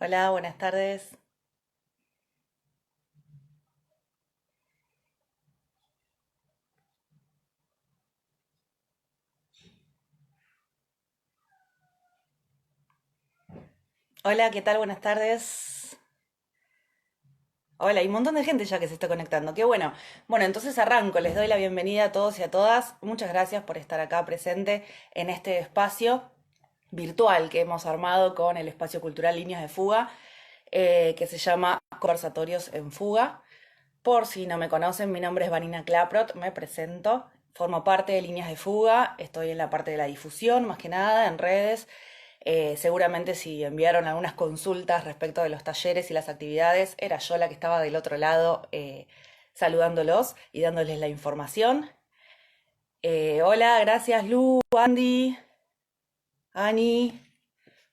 Hola, buenas tardes. Hola, ¿qué tal? Buenas tardes. Hola, hay un montón de gente ya que se está conectando. Qué bueno. Bueno, entonces arranco. Les doy la bienvenida a todos y a todas. Muchas gracias por estar acá presente en este espacio virtual que hemos armado con el espacio cultural Líneas de Fuga, que se llama Conversatorios en Fuga. Por si no me conocen, mi nombre es Vanina Claprot, me presento. Formo parte de Líneas de Fuga, estoy en la parte de la difusión, más que nada, en redes. Seguramente si enviaron algunas consultas respecto de los talleres y las actividades, era yo la que estaba del otro lado saludándolos y dándoles la información. Hola, gracias Lu, Andy, Ani.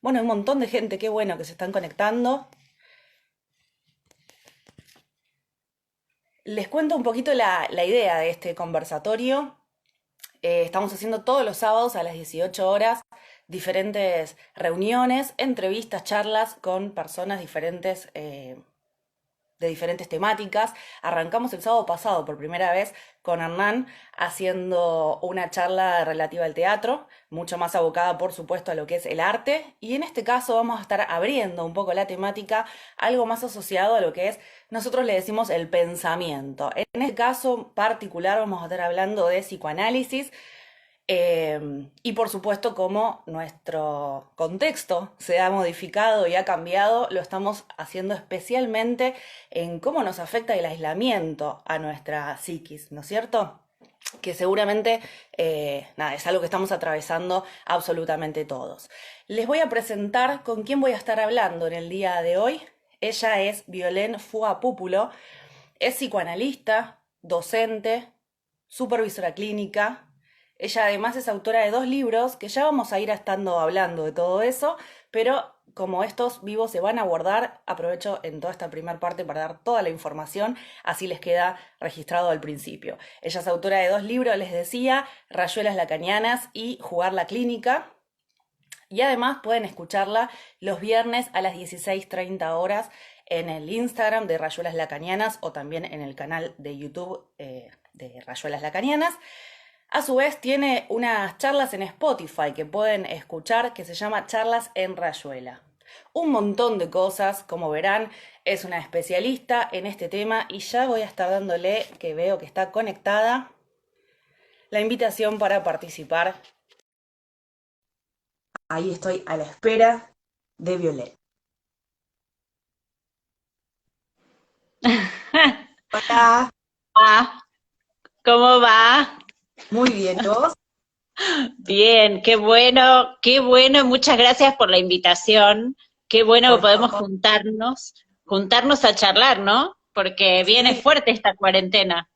Bueno, un montón de gente, qué bueno que se están conectando. Les cuento un poquito la idea de este conversatorio. Estamos haciendo todos los sábados a las 18 horas diferentes reuniones, entrevistas, charlas con personas diferentes, de diferentes temáticas. Arrancamos el sábado pasado por primera vez con Hernán haciendo una charla relativa al teatro, mucho más abocada por supuesto a lo que es el arte, y en este caso vamos a estar abriendo un poco la temática, algo más asociado a lo que es, nosotros le decimos el pensamiento. En este caso particular vamos a estar hablando de psicoanálisis, y por supuesto, como nuestro contexto se ha modificado y ha cambiado, lo estamos haciendo especialmente en cómo nos afecta el aislamiento a nuestra psiquis, ¿no es cierto? Que seguramente, nada, es algo que estamos atravesando absolutamente todos. Les voy a presentar con quién voy a estar hablando en el día de hoy. Ella es Violén Fua Púpulo, es psicoanalista, docente, supervisora clínica. Ella además es autora de 2 libros que ya vamos a ir estando hablando de todo eso, pero como estos vivos se van a guardar, aprovecho en toda esta primera parte para dar toda la información, así les queda registrado al principio. Ella es autora de 2 libros, les decía, Rayuelas Lacanianas y Jugar la Clínica. Y además pueden escucharla los viernes a las 16:30 horas en el Instagram de Rayuelas Lacanianas o también en el canal de YouTube de Rayuelas Lacanianas. A su vez tiene unas charlas en Spotify que pueden escuchar que se llama Charlas en Rayuela. Un montón de cosas, como verán, es una especialista en este tema y ya voy a estar dándole, que veo que está conectada, la invitación para participar. Ahí estoy a la espera de Violet. Hola, Ah, ¿cómo va? muy bien, ¿y vos? Bien, qué bueno, muchas gracias por la invitación. Qué bueno Por que podemos favor. juntarnos a charlar, ¿no? Porque viene Sí, fuerte esta cuarentena.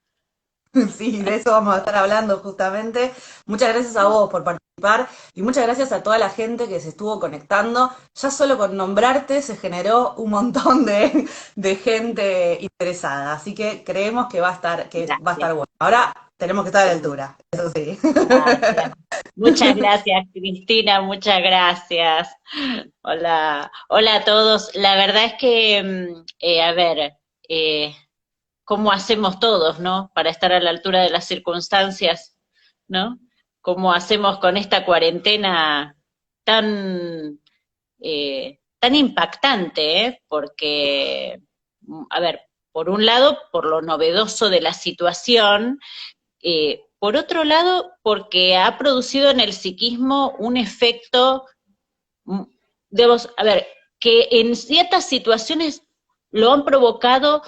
sí, de eso vamos a estar hablando justamente. Muchas gracias a vos por participar y muchas gracias a toda la gente que se estuvo conectando. Ya solo con nombrarte se generó un montón de gente interesada, así que creemos que va a Gracias, estar bueno. Ahora tenemos que estar a la altura, eso sí. gracias. Muchas gracias, Cristina, muchas gracias. Hola, hola a todos. La verdad es que, a ver, cómo hacemos todos, ¿no? Para estar a la altura de las circunstancias, ¿no? Cómo hacemos con esta cuarentena tan impactante, ¿eh? Porque, a ver, por un lado, por lo novedoso de la situación, por otro lado, porque ha producido en el psiquismo un efecto, mm, a ver, que en ciertas situaciones lo han provocado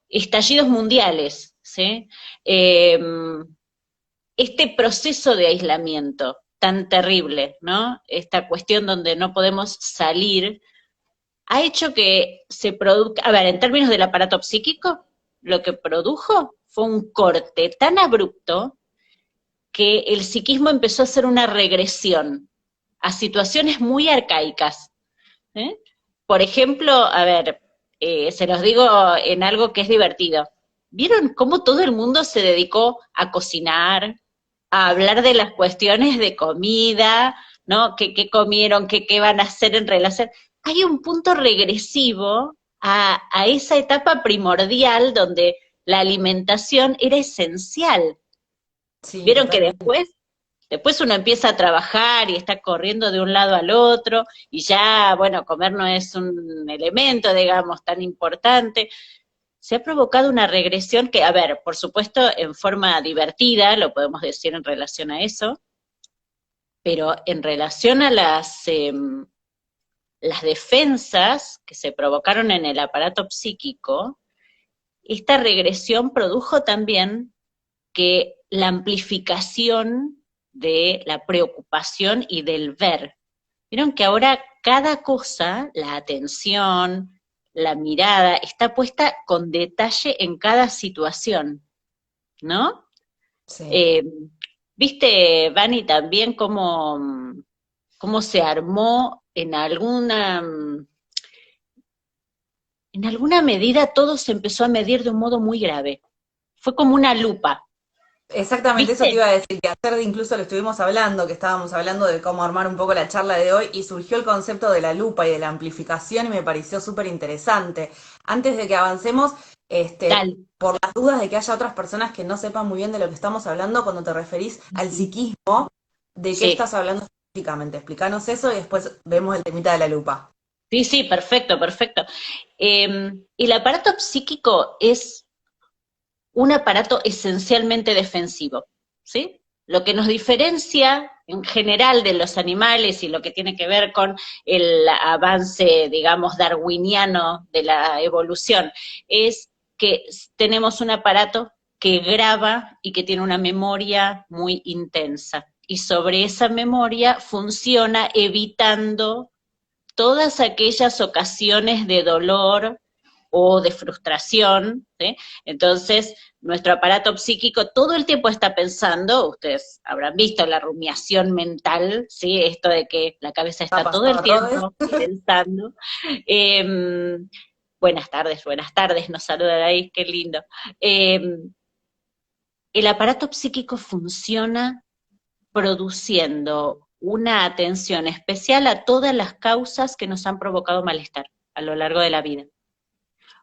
estallidos mundiales, ¿sí? Eh, este proceso de aislamiento tan terrible, ¿no? Esta cuestión donde no podemos salir, ha hecho que se produzca, a ver, en términos del aparato psíquico, lo que produjo fue un corte tan abrupto que el psiquismo empezó a hacer una regresión a situaciones muy arcaicas. ¿Eh? Por ejemplo, a ver, se los digo en algo que es divertido. ¿Vieron cómo todo el mundo se dedicó a cocinar, a hablar de las cuestiones de comida? ¿no? ¿Qué comieron? ¿Qué van a hacer en relación? Hay un punto regresivo a esa etapa primordial donde la alimentación era esencial. Sí, Vieron que totalmente. después uno empieza a trabajar y está corriendo de un lado al otro y ya, bueno, comer no es un elemento, digamos, tan importante. Se ha provocado una regresión que, a ver, por supuesto, en forma divertida, lo podemos decir en relación a eso, pero en relación a las defensas que se provocaron en el aparato psíquico, esta regresión produjo también que la amplificación de la preocupación y del ver. Vieron que ahora cada cosa, la atención, la mirada, está puesta con detalle en cada situación, ¿no? Sí. Eh, ¿Viste, Vani, también cómo se armó en alguna medida todo se empezó a medir de un modo muy grave? Fue como una lupa, Exactamente, eso te ¿viste? iba a decir, que ayer incluso lo estuvimos hablando, que estábamos hablando de cómo armar un poco la charla de hoy y surgió el concepto de la lupa y de la amplificación y me pareció súper interesante. Antes de que avancemos, Dale. por las dudas de que haya otras personas que no sepan muy bien de lo que estamos hablando, cuando te referís al psiquismo, ¿de qué Sí. estás hablando específicamente? Explícanos eso y después vemos el temita de la lupa. Sí, sí, perfecto, perfecto. El aparato psíquico es un aparato esencialmente defensivo, ¿sí? Lo que nos diferencia en general de los animales y lo que tiene que ver con el avance, digamos, darwiniano de la evolución, es que tenemos un aparato que graba y que tiene una memoria muy intensa. Y sobre esa memoria funciona evitando todas aquellas ocasiones de dolor o de frustración, ¿sí? Entonces, nuestro aparato psíquico todo el tiempo está pensando, ustedes habrán visto la rumiación mental, ¿sí? Esto de que la cabeza ¿Ha está todo pasado el a todos? tiempo pensando. Eh, buenas tardes, nos saludan ahí, qué lindo. Eh, el aparato psíquico funciona produciendo una atención especial a todas las causas que nos han provocado malestar a lo largo de la vida.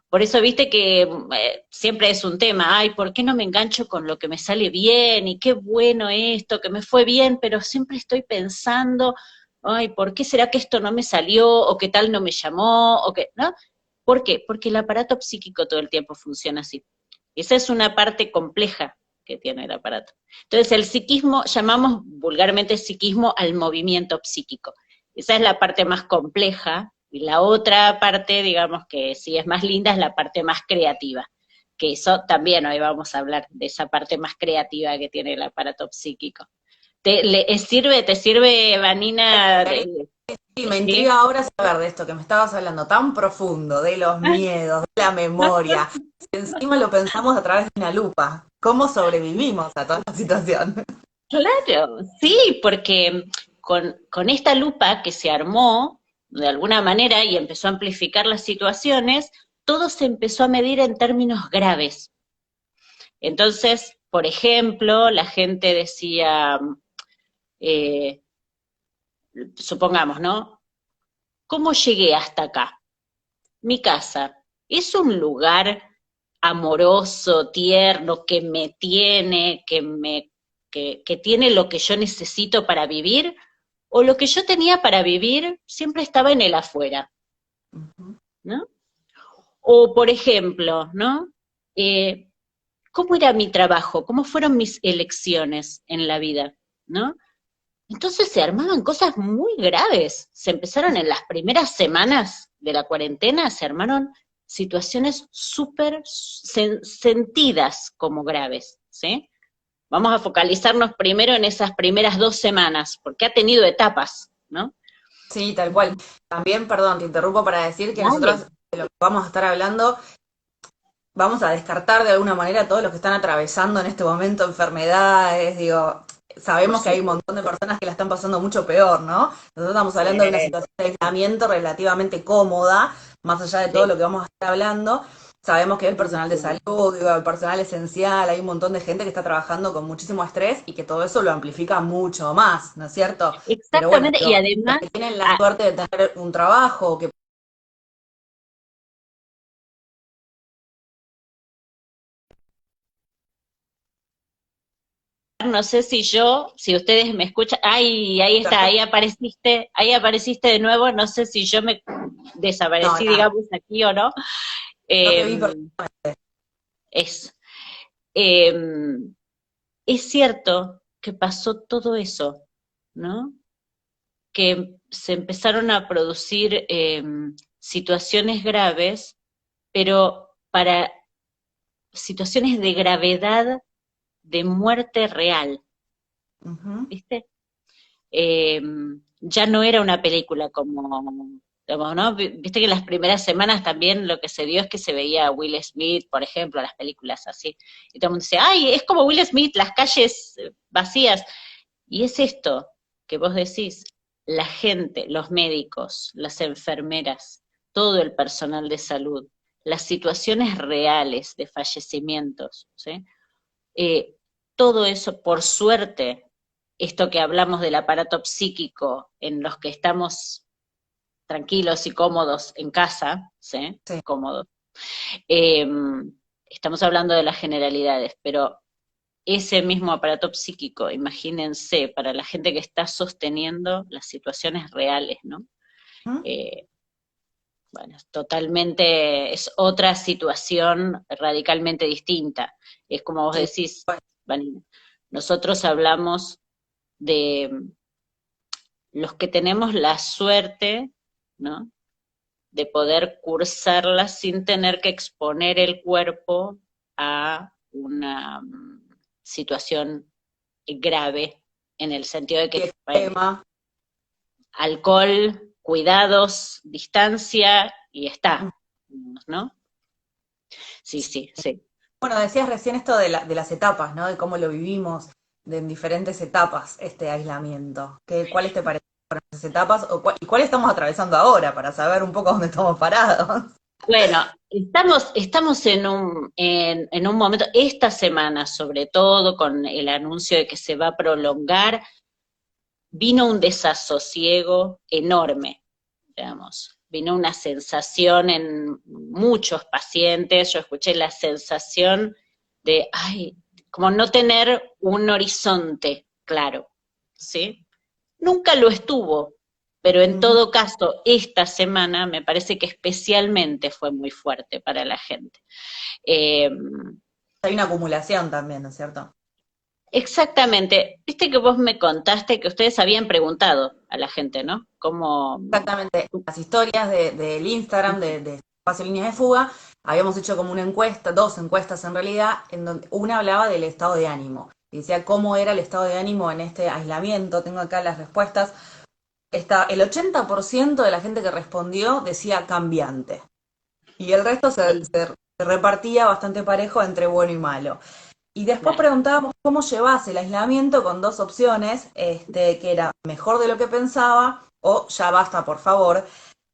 Por eso viste que siempre es un tema, ay, ¿por qué no me engancho con lo que me sale bien? Y qué bueno esto, que me fue bien, pero siempre estoy pensando, ay, ¿por qué será que esto no me salió? ¿O qué tal no me llamó? ¿O qué, no? ¿Por qué? Porque el aparato psíquico todo el tiempo funciona así. Esa es una parte compleja que tiene el aparato. Entonces, el psiquismo, llamamos vulgarmente psiquismo al movimiento psíquico. Esa es la parte más compleja, y la otra parte, digamos que sí es más linda, es la parte más creativa. Que eso también hoy vamos a hablar de esa parte más creativa que tiene el aparato psíquico. ¿Te sirve, Vanina? Sí, me ¿Sí? intriga ahora saber de esto que me estabas hablando tan profundo, de los miedos, de la memoria. Si encima lo pensamos a través de una lupa, ¿cómo sobrevivimos a toda esta situación? Claro, sí, porque con esta lupa que se armó de alguna manera y empezó a amplificar las situaciones, todo se empezó a medir en términos graves. Entonces, por ejemplo, la gente decía, eh, supongamos, ¿no? ¿Cómo llegué hasta acá? Mi casa es un lugar amoroso, tierno, que me tiene, que tiene lo que yo necesito para vivir, o lo que yo tenía para vivir siempre estaba en el afuera, Ujú. ¿no? O, por ejemplo, ¿no? Eh, ¿Cómo era mi trabajo? ¿Cómo fueron mis elecciones en la vida? ¿No? Entonces se armaban cosas muy graves. Se empezaron en las primeras semanas de la cuarentena, se armaron situaciones súper sentidas como graves, ¿sí? Vamos a focalizarnos primero en esas primeras 2 semanas, porque ha tenido etapas, ¿no? Sí, tal cual. También, perdón, te interrumpo para decir que Dale. nosotros de lo que vamos a estar hablando, vamos a descartar de alguna manera a todos los que están atravesando en este momento enfermedades, digo, Por sabemos que hay un supuesto. montón de personas que la están pasando mucho peor, ¿no? Nosotros estamos hablando de una situación de aislamiento relativamente cómoda, más allá de todo lo que vamos a estar hablando. Sabemos que el personal de salud, digo, el personal esencial, hay un montón de gente que está trabajando con muchísimo estrés y que todo eso lo amplifica mucho más, ¿no es cierto? Pero bueno, Exactamente, y los además, que tienen la ah, suerte de tener un trabajo, que no sé si ustedes me escuchan, ay, ahí apareciste de nuevo, no sé si yo me no, desaparecí, nada, digamos, aquí o no. yo te Eh, vi es, eh, es cierto que pasó todo eso, ¿no? Que se empezaron a producir situaciones graves, pero para situaciones de gravedad de muerte real, Ujú. ¿viste? Eh, ya no era una película como, digamos, ¿no? Viste que en las primeras semanas también lo que se dio es que se veía a Will Smith, por ejemplo, las películas así, y todo el mundo dice, ay, es como Will Smith, las calles vacías, y es esto que vos decís, la gente, los médicos, las enfermeras, todo el personal de salud, las situaciones reales de fallecimientos, ¿sí? Eh, todo eso, por suerte, esto que hablamos del aparato psíquico en los que estamos tranquilos y cómodos en casa, ¿sí? Sí. Cómodos. Eh, estamos hablando de las generalidades, pero ese mismo aparato psíquico, imagínense, para la gente que está sosteniendo las situaciones reales, ¿no? Ujú. Eh, bueno, totalmente, es otra situación radicalmente distinta. Es como vos Sí. decís, Vanina, nosotros hablamos de los que tenemos la suerte, ¿no? De poder cursarla sin tener que exponer el cuerpo a una situación grave, en el sentido de Y que, bueno, extrema. alcohol, cuidados, distancia, y está, ¿no? Sí, sí, sí. Bueno, decías recién esto de las etapas, ¿no? De cómo lo vivimos en diferentes etapas, este aislamiento. ¿Cuáles te parecen esas etapas y cuál estamos atravesando ahora para saber un poco dónde estamos parados? Bueno, estamos en un momento, esta semana sobre todo, con el anuncio de que se va a prolongar, vino un desasosiego enorme, digamos. Vino una sensación en muchos pacientes, yo escuché la sensación de, ay, como no tener un horizonte claro, ¿sí? Nunca lo estuvo, pero en Ujú. todo caso, esta semana me parece que especialmente fue muy fuerte para la gente. Eh, Hay una acumulación también, ¿no es cierto? exactamente, viste que vos me contaste que ustedes habían preguntado a la gente, ¿no? ¿Cómo? Exactamente. Las historias del Instagram de Espacio Líneas de Fuga, habíamos hecho como una encuesta, dos encuestas en realidad, en donde una hablaba del estado de ánimo. Y decía cómo era el estado de ánimo en este aislamiento. Tengo acá las respuestas. El 80% de la gente que respondió decía cambiante. Y el resto se repartía bastante parejo entre bueno y malo. Y después Claro. preguntábamos cómo llevas el aislamiento con dos opciones, que era mejor de lo que pensaba o ya basta, por favor.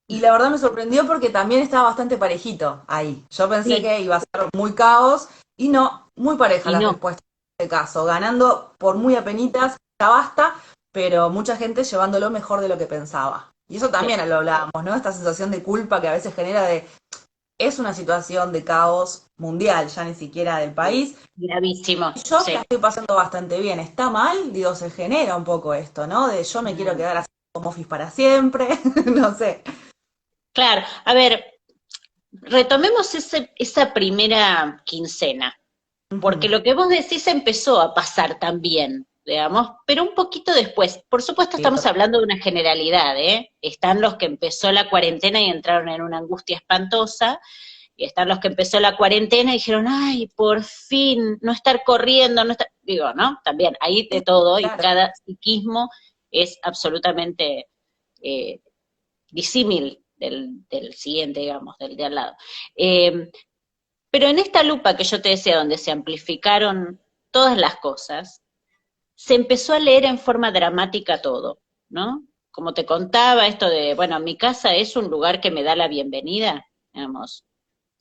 Y la verdad me sorprendió porque también estaba bastante parejito ahí. Yo pensé Sí, que iba a ser muy caos y no, muy pareja y las no, respuestas en este caso, ganando por muy apenitas, ya basta, pero mucha gente llevándolo mejor de lo que pensaba. Y eso sí, también lo hablábamos, ¿no? Esta sensación de culpa que a veces genera es una situación de caos mundial, ya ni siquiera del país. gravísimo, Yo la sí. estoy pasando bastante bien. ¿Está mal? Digo, se genera un poco esto, ¿no? De yo me quiero quedar así como office para siempre, no sé. Claro, a ver, retomemos esa primera quincena, porque Ujú. lo que vos decís empezó a pasar también, digamos, pero un poquito después. Por supuesto Sí, estamos hablando de una generalidad, ¿eh? Están los que empezó la cuarentena y entraron en una angustia espantosa, y están los que empezó la cuarentena y dijeron, ay, por fin, no estar corriendo, no estar... Digo, ¿no? También hay de todo y claro. cada psiquismo es absolutamente eh, disímil del siguiente, digamos, del de al lado. Eh, pero en esta lupa que yo te decía, donde se amplificaron todas las cosas, se empezó a leer en forma dramática todo, ¿no? Como te contaba, esto de, bueno, mi casa es un lugar que me da la bienvenida, digamos.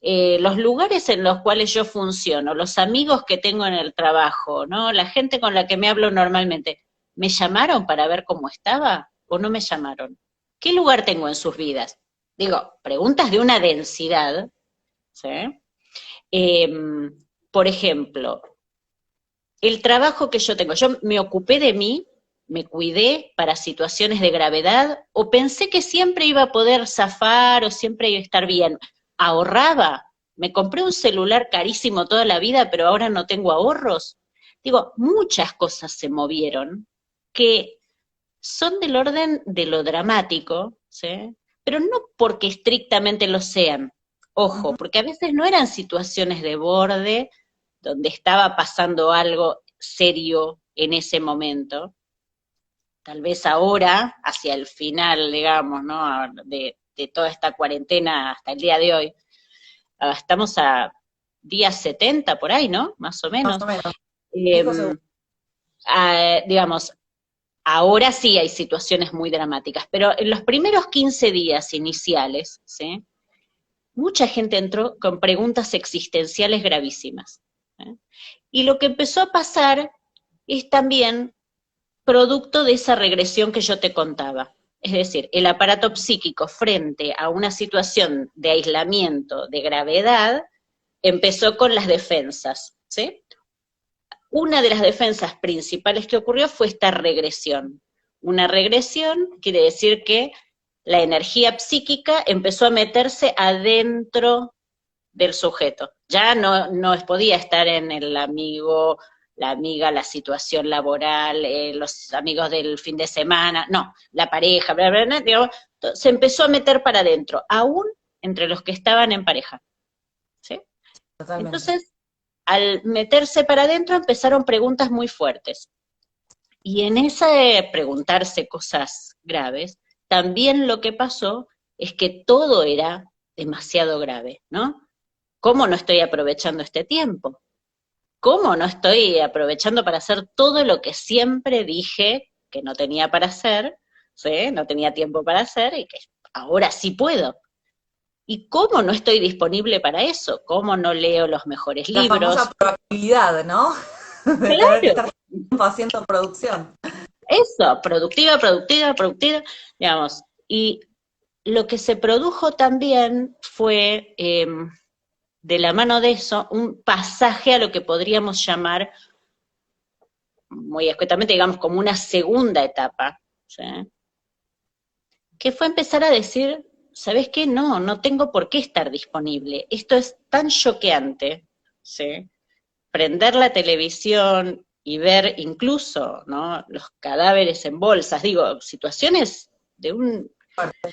los lugares en los cuales yo funciono, los amigos que tengo en el trabajo, ¿no? La gente con la que me hablo normalmente, ¿me llamaron para ver cómo estaba o no me llamaron? ¿Qué lugar tengo en sus vidas? Digo, preguntas de una densidad, ¿sí? Por ejemplo, el trabajo que yo tengo, yo me ocupé de mí, me cuidé para situaciones de gravedad, o pensé que siempre iba a poder zafar o siempre iba a estar bien. Ahorraba, me compré un celular carísimo toda la vida, pero ahora no tengo ahorros. Digo, muchas cosas se movieron que son del orden de lo dramático, ¿sí? Pero no porque estrictamente lo sean. Ojo, Ujú. porque a veces no eran situaciones de borde donde estaba pasando algo serio en ese momento. Tal vez ahora, hacia el final, digamos, ¿no? De toda esta cuarentena hasta el día de hoy, estamos a días 70 por ahí, ¿no? Más o Más menos. o menos. 5 segundos. Eh, digamos, ahora sí hay situaciones muy dramáticas, pero en los primeros 15 días iniciales, ¿sí? Mucha gente entró con preguntas existenciales gravísimas. ¿Eh? Y lo que empezó a pasar es también producto de esa regresión que yo te contaba. Es decir, el aparato psíquico frente a una situación de aislamiento, de gravedad, empezó con las defensas, ¿sí? Una de las defensas principales que ocurrió fue esta regresión. Una regresión quiere decir que la energía psíquica empezó a meterse adentro del sujeto. Ya no podía estar en el amigo, la amiga, la situación laboral, los amigos del fin de semana, no, la pareja, bla, bla, bla, digamos, se empezó a meter para adentro, aún entre los que estaban en pareja. ¿Sí? Totalmente. Entonces, al meterse para adentro empezaron preguntas muy fuertes. Y en ese preguntarse cosas graves, también lo que pasó es que todo era demasiado grave, ¿no? ¿Cómo no estoy aprovechando este tiempo? ¿Cómo no estoy aprovechando para hacer todo lo que siempre dije que no tenía para hacer, ¿sí? No tenía tiempo para hacer y que ahora sí puedo? ¿Y cómo no estoy disponible para eso? ¿Cómo no leo los mejores La famosa libros? proactividad, ¿no? De tener que Claro, estar tiempo haciendo producción. eso, productiva, productiva, productiva, digamos. Y lo que se produjo también fue, de la mano de eso, un pasaje a lo que podríamos llamar, muy escuetamente, digamos, como una segunda etapa, ¿sí? Que fue empezar a decir, ¿sabes qué? No tengo por qué estar disponible. Esto es tan choqueante, ¿sí? Prender la televisión y ver incluso, ¿no? Los cadáveres en bolsas, digo, situaciones de un,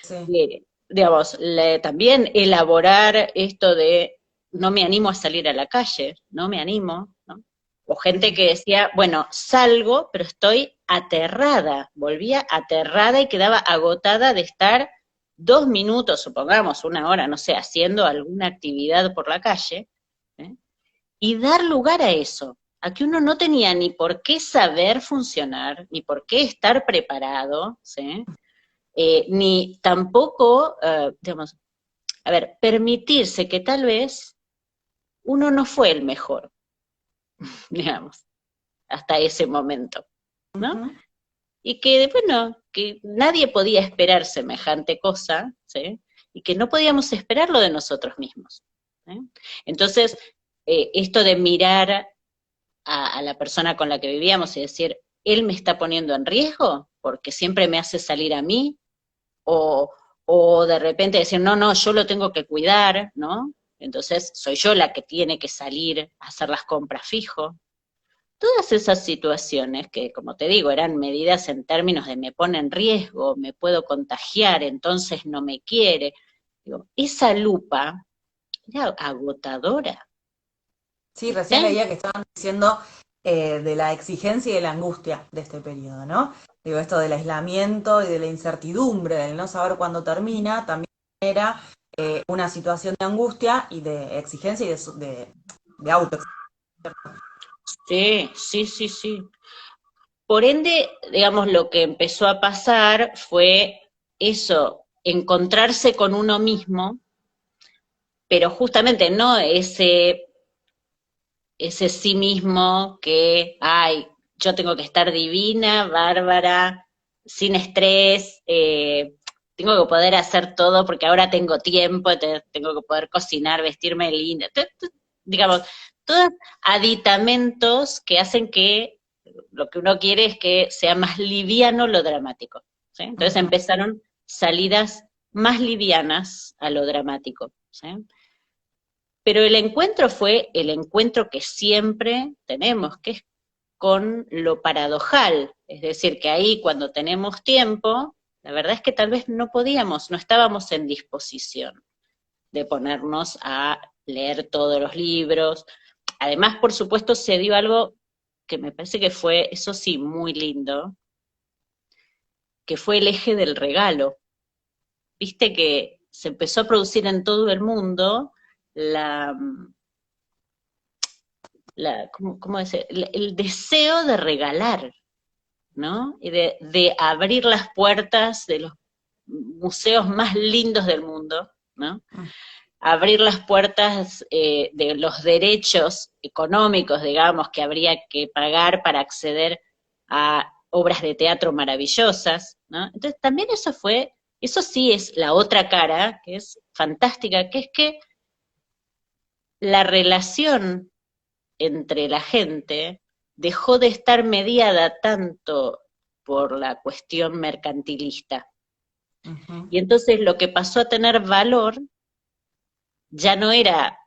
Sí. digamos, también elaborar esto de no me animo a salir a la calle, no me animo, ¿no? O gente Ujú. que decía, bueno, salgo, pero estoy aterrada, volvía aterrada y quedaba agotada de estar 2 minutos, supongamos, una hora, no sé, haciendo alguna actividad por la calle, ¿eh? Y dar lugar a eso, a que uno no tenía ni por qué saber funcionar, ni por qué estar preparado, ¿sí? Ni tampoco, digamos, a ver, permitirse que tal vez uno no fue el mejor, digamos, hasta ese momento, ¿no? Ujú. Y que, bueno, que nadie podía esperar semejante cosa, ¿sí? Y que no podíamos esperarlo de nosotros mismos. ¿Sí? Entonces, esto de mirar a la persona con la que vivíamos y decir, él me está poniendo en riesgo porque siempre me hace salir a mí, o, o de repente decir, no, yo lo tengo que cuidar, ¿no? Entonces soy yo la que tiene que salir a hacer las compras fijo. Todas esas situaciones que, como te digo, eran medidas en términos de me pone en riesgo, me puedo contagiar, entonces no me quiere. Digo, esa lupa era agotadora, Sí, recién ¿viste? leía que estaban diciendo de la exigencia y de la angustia de este periodo, ¿no? Digo, esto del aislamiento y de la incertidumbre, del no saber cuándo termina, también era una situación de angustia y de exigencia y de auto. Sí, sí, sí, sí. Por ende, digamos, lo que empezó a pasar fue eso, encontrarse con uno mismo pero justamente no ese sí mismo que, ay, yo tengo que estar divina, bárbara, sin estrés, tengo que poder hacer todo porque ahora tengo tiempo, tengo que poder cocinar, vestirme linda, digamos, todos aditamentos que hacen que lo que uno quiere es que sea más liviano lo dramático, ¿sí? Entonces Ujú. empezaron salidas más livianas a lo dramático, ¿sí? Pero el encuentro fue el encuentro que siempre tenemos, que es con lo paradojal, es decir, que ahí cuando tenemos tiempo, la verdad es que tal vez no podíamos, no estábamos en disposición de ponernos a leer todos los libros. Además, por supuesto, se dio algo que me parece que fue, eso sí, muy lindo, que fue el eje del regalo. Viste que se empezó a producir en todo el mundo la, ¿cómo decir? El deseo de regalar, ¿no? Y de abrir las puertas de los museos más lindos del mundo, ¿no? Abrir las puertas de los derechos económicos, digamos, que habría que pagar para acceder a obras de teatro maravillosas, ¿no? Entonces también eso sí es la otra cara, que es fantástica, que es que la relación entre la gente dejó de estar mediada tanto por la cuestión mercantilista. Ujú. Y entonces lo que pasó a tener valor ya no era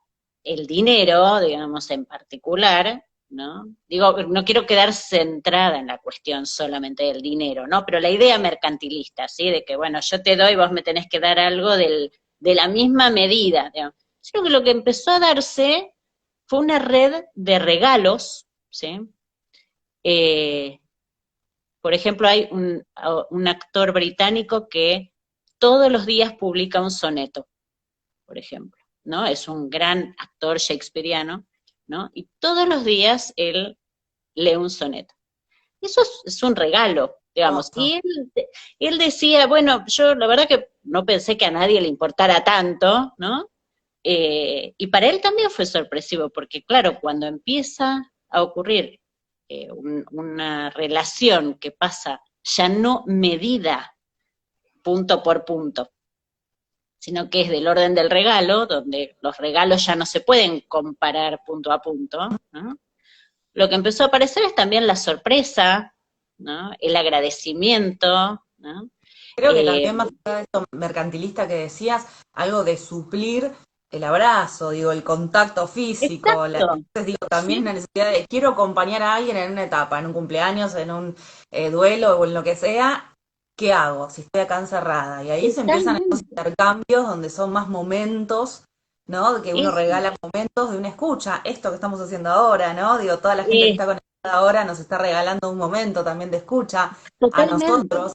el dinero, digamos, en particular, ¿no? Digo, no quiero quedar centrada en la cuestión solamente del dinero, ¿no? Pero la idea mercantilista, ¿sí? De que, bueno, yo te doy, vos me tenés que dar algo de la misma medida, digamos. Sino que lo que empezó a darse fue una red de regalos, ¿sí? Eh, por ejemplo, hay un actor británico que todos los días publica un soneto, por ejemplo, ¿no? Es un gran actor shakespeariano, ¿no? Y todos los días él lee un soneto. Eso es un regalo, digamos. Hermoso. Y él decía, bueno, yo la verdad que no pensé que a nadie le importara tanto, ¿no? Y para él también fue sorpresivo, porque claro, cuando empieza a ocurrir una relación que pasa ya no medida punto por punto, sino que es del orden del regalo, donde los regalos ya no se pueden comparar punto a punto, ¿no? Lo que empezó a aparecer es también la sorpresa, ¿no? El agradecimiento, ¿no? Creo que también más allá de esto mercantilista que decías, algo de suplir el abrazo, digo, el contacto físico, Exacto, entonces digo, también la sí, necesidad de quiero acompañar a alguien en una etapa, en un cumpleaños, en un duelo o en lo que sea, ¿qué hago si estoy acá encerrada? Y ahí se empiezan estos totalmente. intercambios donde son más momentos, ¿no? De que uno Eso, regala momentos de una escucha, esto que estamos haciendo ahora, ¿no? Digo, toda la gente que es, está conectada ahora nos está regalando un momento también de escucha a totalmente. nosotros.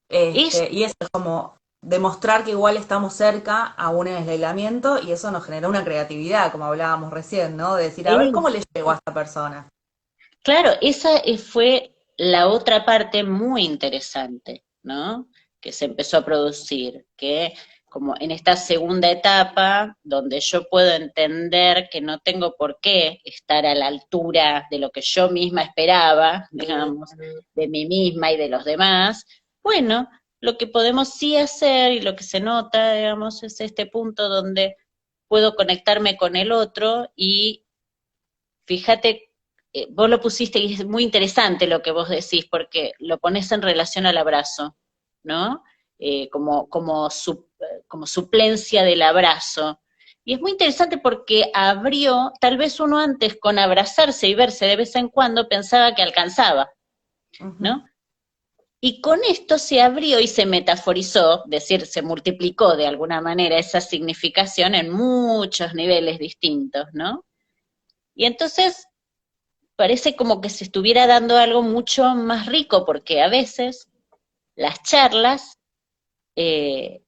Es, Y eso es como demostrar que igual estamos cerca aún en el aislamiento y eso nos genera una creatividad, como hablábamos recién, ¿no? De decir, a ver, ¿cómo es. le llego a esta persona? Claro, esa fue la otra parte muy interesante, ¿no? Que se empezó a producir, que como en esta segunda etapa, donde yo puedo entender que no tengo por qué estar a la altura de lo que yo misma esperaba, digamos, de mí misma y de los demás, bueno, lo que podemos sí hacer y lo que se nota, digamos, es este punto donde puedo conectarme con el otro y fíjate, vos lo pusiste y es muy interesante lo que vos decís, porque lo pones en relación al abrazo, ¿no? Como suplencia del abrazo. Y es muy interesante porque abrió, tal vez uno antes con abrazarse y verse de vez en cuando pensaba que alcanzaba, Ujú. ¿no? Y con esto se abrió y se metaforizó, es decir, se multiplicó de alguna manera esa significación en muchos niveles distintos, ¿no? Y entonces parece como que se estuviera dando algo mucho más rico, porque a veces las charlas eh,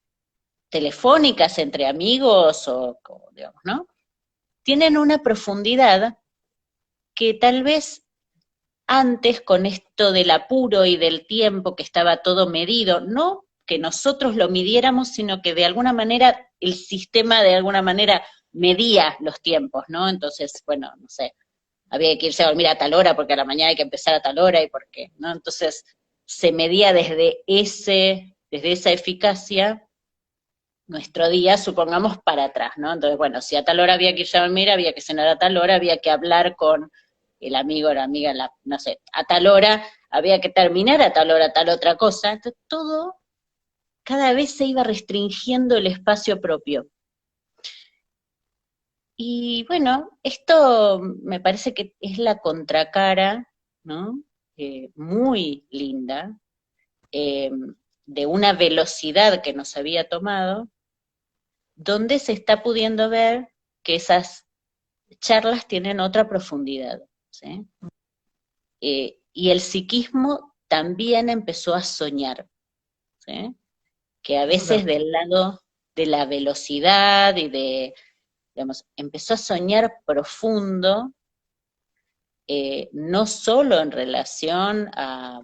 telefónicas entre amigos digamos, ¿no? Tienen una profundidad que tal vez antes con esto del apuro y del tiempo que estaba todo medido, no que nosotros lo midiéramos, sino que de alguna manera el sistema de alguna manera medía los tiempos, ¿no? Entonces, bueno, no sé, había que irse a dormir a tal hora porque a la mañana hay que empezar a tal hora y por qué, ¿no? Entonces se medía desde esa eficacia nuestro día, supongamos, para atrás, ¿no? Entonces, bueno, si a tal hora había que irse a dormir, había que cenar a tal hora, había que hablar con el amigo o la amiga, no sé, a tal hora, había que terminar a tal hora, tal otra cosa. Entonces, todo cada vez se iba restringiendo el espacio propio. Y bueno, esto me parece que es la contracara, ¿no? Muy linda, eh, de una velocidad que nos había tomado, donde se está pudiendo ver que esas charlas tienen otra profundidad, ¿sí? Y el psiquismo también empezó a soñar, ¿sí? Que a Eso veces del lado de la velocidad y digamos, empezó a soñar profundo, no solo en relación a,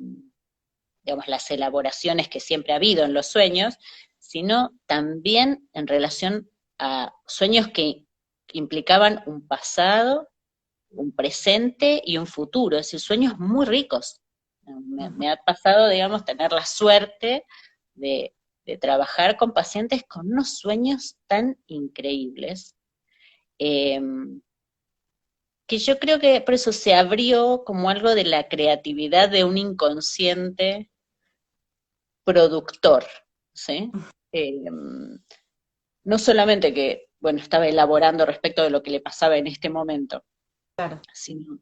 digamos, las elaboraciones que siempre ha habido en los sueños, sino también en relación a sueños que implicaban un pasado, un presente y un futuro, es decir, sueños muy ricos. Me ha pasado, digamos, tener la suerte de, de trabajar con pacientes con unos sueños tan increíbles, eh, que yo creo que por eso se abrió como algo de la creatividad de un inconsciente productor, ¿sí? No solamente que, bueno, estaba elaborando respecto de lo que le pasaba en este momento, claro. sino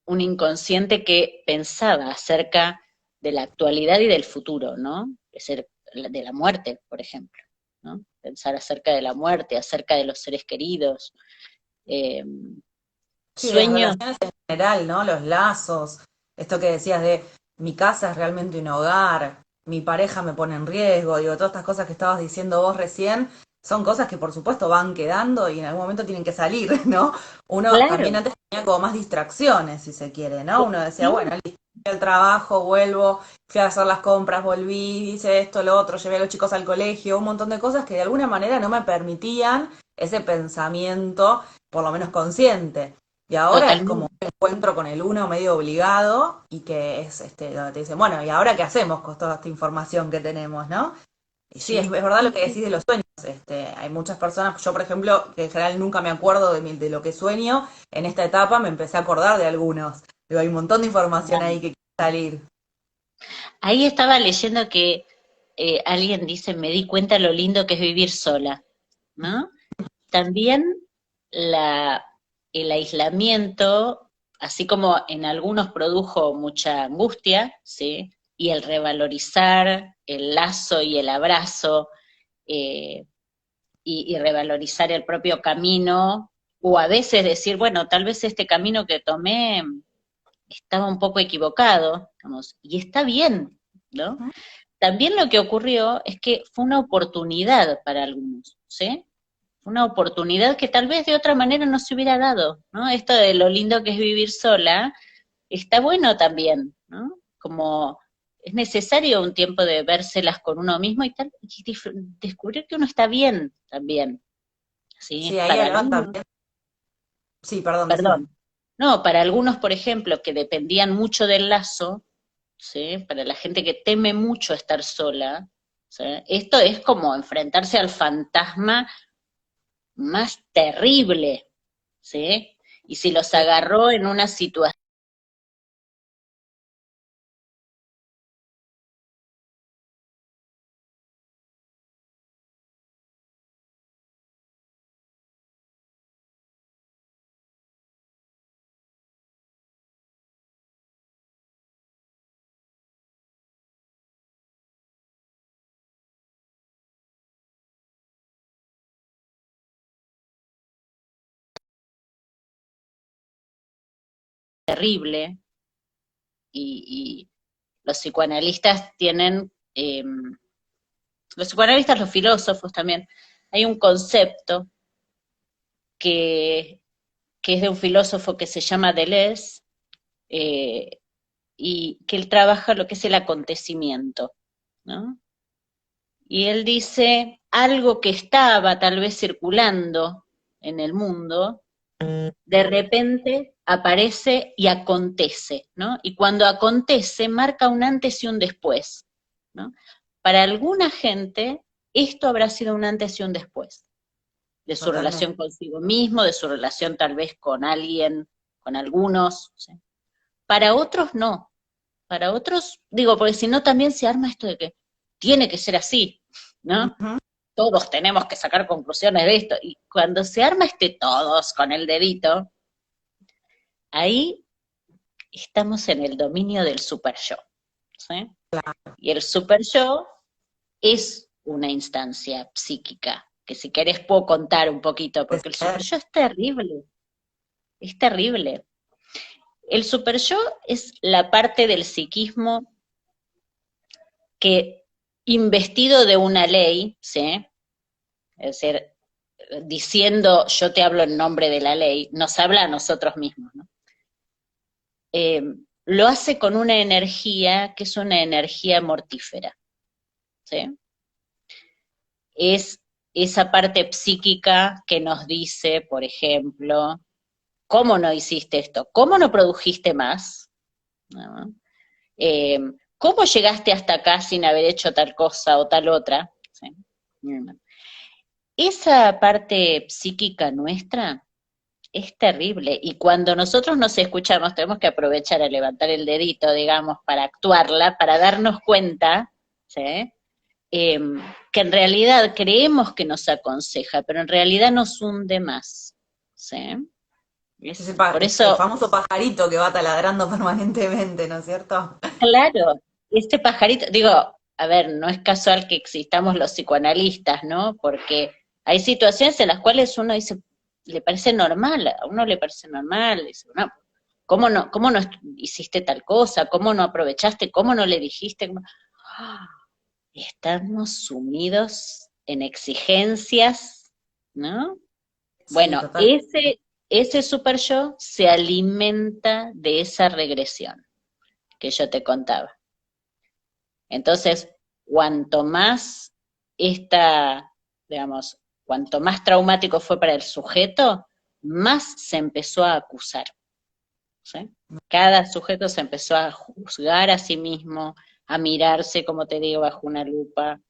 un inconsciente que pensaba acerca de la actualidad y del futuro, ¿no? De la muerte, por ejemplo, ¿no? Pensar acerca de la muerte, acerca de los seres queridos, eh, Sí, de las sueños, relaciones en general, ¿no? Los lazos, esto que decías de mi casa es realmente un hogar, mi pareja me pone en riesgo, digo, todas estas cosas que estabas diciendo vos recién, son cosas que por supuesto van quedando y en algún momento tienen que salir, ¿no? Uno también claro, antes tenía como más distracciones, si se quiere, ¿no? Uno decía, sí, bueno, listo, fui al trabajo, vuelvo, fui a hacer las compras, volví, hice esto, lo otro, llevé a los chicos al colegio, un montón de cosas que de alguna manera no me permitían ese pensamiento, por lo menos consciente. Y ahora es como totalmente. un encuentro con el uno medio obligado y que es donde te dicen, bueno, ¿y ahora qué hacemos con toda esta información que tenemos, no? Y sí, es Sí, verdad lo sí, que sí. decís de los sueños. Hay muchas personas, yo por ejemplo, que en general nunca me acuerdo de lo que sueño, en esta etapa me empecé a acordar de algunos. Digo, hay un montón de información ahí que quiere salir. Ahí estaba leyendo que alguien dice, me di cuenta lo lindo que es vivir sola, ¿no? También la, el aislamiento, así como en algunos produjo mucha angustia, ¿sí? Y el revalorizar el lazo y el abrazo, eh, y revalorizar el propio camino, o a veces decir, bueno, tal vez este camino que tomé estaba un poco equivocado, digamos, y está bien, ¿no? Ujú. También lo que ocurrió es que fue una oportunidad para algunos, ¿sí? Una oportunidad que tal vez de otra manera no se hubiera dado, ¿no? Esto de lo lindo que es vivir sola, está bueno también, ¿no? Como es necesario un tiempo de vérselas con uno mismo y tal, y descubrir que uno está bien también, Sí, ¿sí? ahí Para hablaban algunos, también. Sí, perdón, decime. perdón, no, para algunos, por ejemplo, que dependían mucho del lazo, ¿sí? Para la gente que teme mucho estar sola, ¿sí? Esto es como enfrentarse al fantasma más terrible, ¿sí? Y si los Sí. agarró en una situación terrible, y los psicoanalistas tienen, los psicoanalistas, los filósofos también, hay un concepto que, que es de un filósofo que se llama Deleuze, eh, y que él trabaja lo que es el acontecimiento, ¿no? Y él dice, algo que estaba tal vez circulando en el mundo, de repente aparece y acontece, ¿no? Y cuando acontece, marca un antes y un después, ¿no? Para alguna gente, esto habrá sido un antes y un después, de su Totalmente. relación consigo mismo, de su relación tal vez con alguien, con algunos, ¿sí? Para otros no, para otros, digo, porque si no también se arma esto de que tiene que ser así, ¿no? Ujú. Todos tenemos que sacar conclusiones de esto, y cuando se arma todos con el dedito, ahí estamos en el dominio del super yo, ¿sí? Y el super yo es una instancia psíquica, que si querés puedo contar un poquito, porque el super yo es terrible, es terrible. El super yo es la parte del psiquismo que, investido de una ley, ¿sí? Es decir, diciendo yo te hablo en nombre de la ley, nos habla a nosotros mismos, ¿no? Eh, lo hace con una energía que es una energía mortífera, ¿sí? Es esa parte psíquica que nos dice, por ejemplo, ¿cómo no hiciste esto? ¿Cómo no produjiste más? ¿No? Eh, ¿Cómo llegaste hasta acá sin haber hecho tal cosa o tal otra? ¿Sí? Esa parte psíquica nuestra es terrible, y cuando nosotros nos escuchamos tenemos que aprovechar a levantar el dedito, digamos, para actuarla, para darnos cuenta, ¿sí? eh, que en realidad creemos que nos aconseja, pero en realidad nos hunde más, ¿sí? Por El eso, famoso pajarito que va taladrando permanentemente, ¿no es cierto? claro, este pajarito, digo, a ver, no es casual que existamos los psicoanalistas, ¿no? Porque hay situaciones en las cuales uno dice, le parece normal, a uno le parece normal, dice, no, cómo no hiciste tal cosa? ¿Cómo no aprovechaste? ¿Cómo no le dijiste? ¡Ah! Estamos sumidos en exigencias, ¿no? Sí, Bueno, total. ese super yo se alimenta de esa regresión que yo te contaba. Entonces, cuanto más esta, digamos, cuanto más traumático fue para el sujeto, más se empezó a acusar, ¿sí? Cada sujeto se empezó a juzgar a sí mismo, a mirarse, como te digo, bajo una lupa.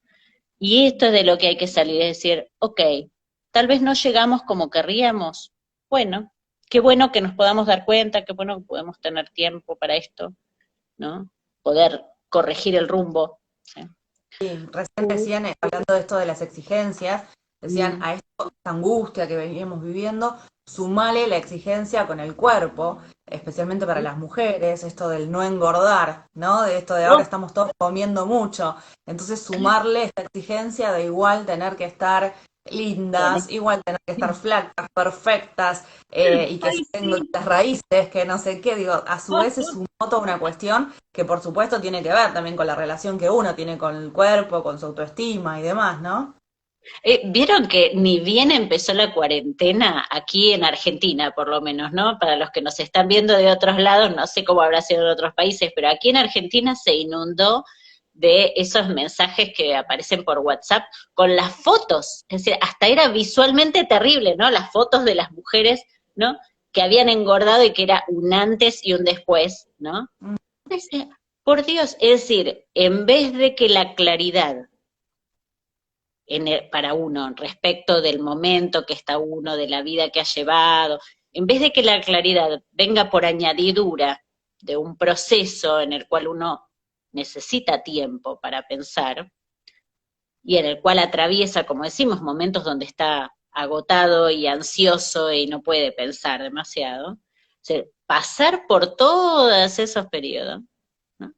Y esto es de lo que hay que salir, es decir, ok, tal vez no llegamos como querríamos. Bueno, qué bueno que nos podamos dar cuenta, qué bueno que podemos tener tiempo para esto, ¿no? Poder corregir el rumbo. ¿Sí? Sí, recién decían, hablando de esto de las exigencias, decían Mm. a esto, esta angustia que veníamos viviendo, sumale la exigencia con el cuerpo, especialmente para las mujeres, esto del no engordar, ¿no? De esto de ahora Oh, estamos todos comiendo mucho. Entonces, sumarle esta exigencia de igual tener que estar lindas, igual tener que estar flacas, perfectas, y que ay, siguen sí. las raíces, que no sé qué, digo, a su vez es sumó toda una cuestión que por supuesto tiene que ver también con la relación que uno tiene con el cuerpo, con su autoestima y demás, ¿no? Vieron que ni bien empezó la cuarentena, aquí en Argentina por lo menos, ¿no? Para los que nos están viendo de otros lados, no sé cómo habrá sido en otros países, pero aquí en Argentina se inundó de esos mensajes que aparecen por WhatsApp con las fotos, es decir, hasta era visualmente terrible, ¿no? Las fotos de las mujeres, ¿no? Que habían engordado y que era un antes y un después, ¿no? Mm. Entonces, por Dios, es decir, en vez de que la claridad para uno respecto del momento que está uno, de la vida que ha llevado, en vez de que la claridad venga por añadidura de un proceso en el cual uno necesita tiempo para pensar y en el cual atraviesa, como decimos, momentos donde está agotado y ansioso y no puede pensar demasiado, o sea, pasar por todos esos periodos, ¿no?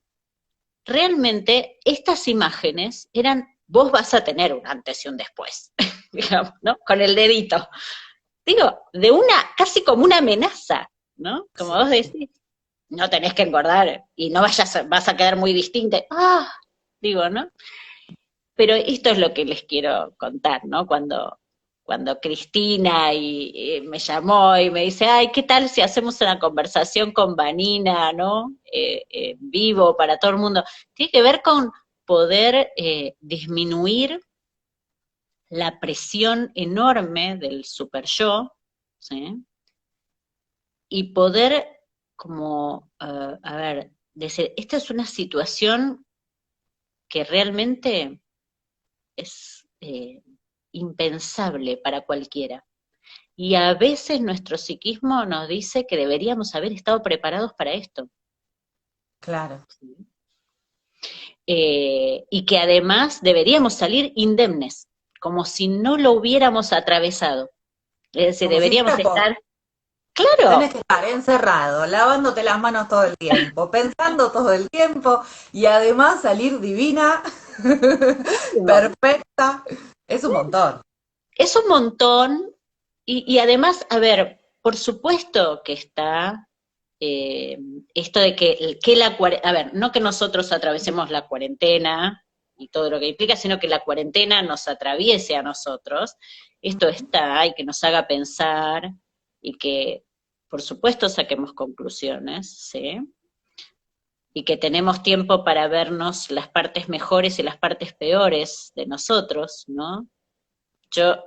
Realmente estas imágenes eran, vos vas a tener un antes y un después, digamos, ¿no? Con el dedito. Digo, de una, casi como una amenaza, ¿no? Como Sí. vos decís, no tenés que engordar y no vas a quedar muy distinta. Ah, digo, ¿no? Pero esto es lo que les quiero contar, ¿no? Cuando Cristina me llamó y me dice, ay, ¿qué tal si hacemos una conversación con Vanina, ¿no? Vivo para todo el mundo. Tiene que ver poder disminuir la presión enorme del super yo, ¿sí? Y poder como, a ver, decir, esta es una situación que realmente es impensable para cualquiera. Y a veces nuestro psiquismo nos dice que deberíamos haber estado preparados para esto. Claro. ¿Sí? Y que además deberíamos salir indemnes, como si no lo hubiéramos atravesado. Es decir, Como si deberíamos fuera estar, tenés claro, que estar encerrado, lavándote las manos todo el tiempo, pensando todo el tiempo y además salir divina, perfecta. Es un montón. es un montón, y además, a ver, por supuesto que está esto de que a ver, no que nosotros atravesemos la cuarentena y todo lo que implica, sino que la cuarentena nos atraviese a nosotros, esto está, y que nos haga pensar, y que, por supuesto, saquemos conclusiones, ¿sí? Y que tenemos tiempo para vernos las partes mejores y las partes peores de nosotros, ¿no? Yo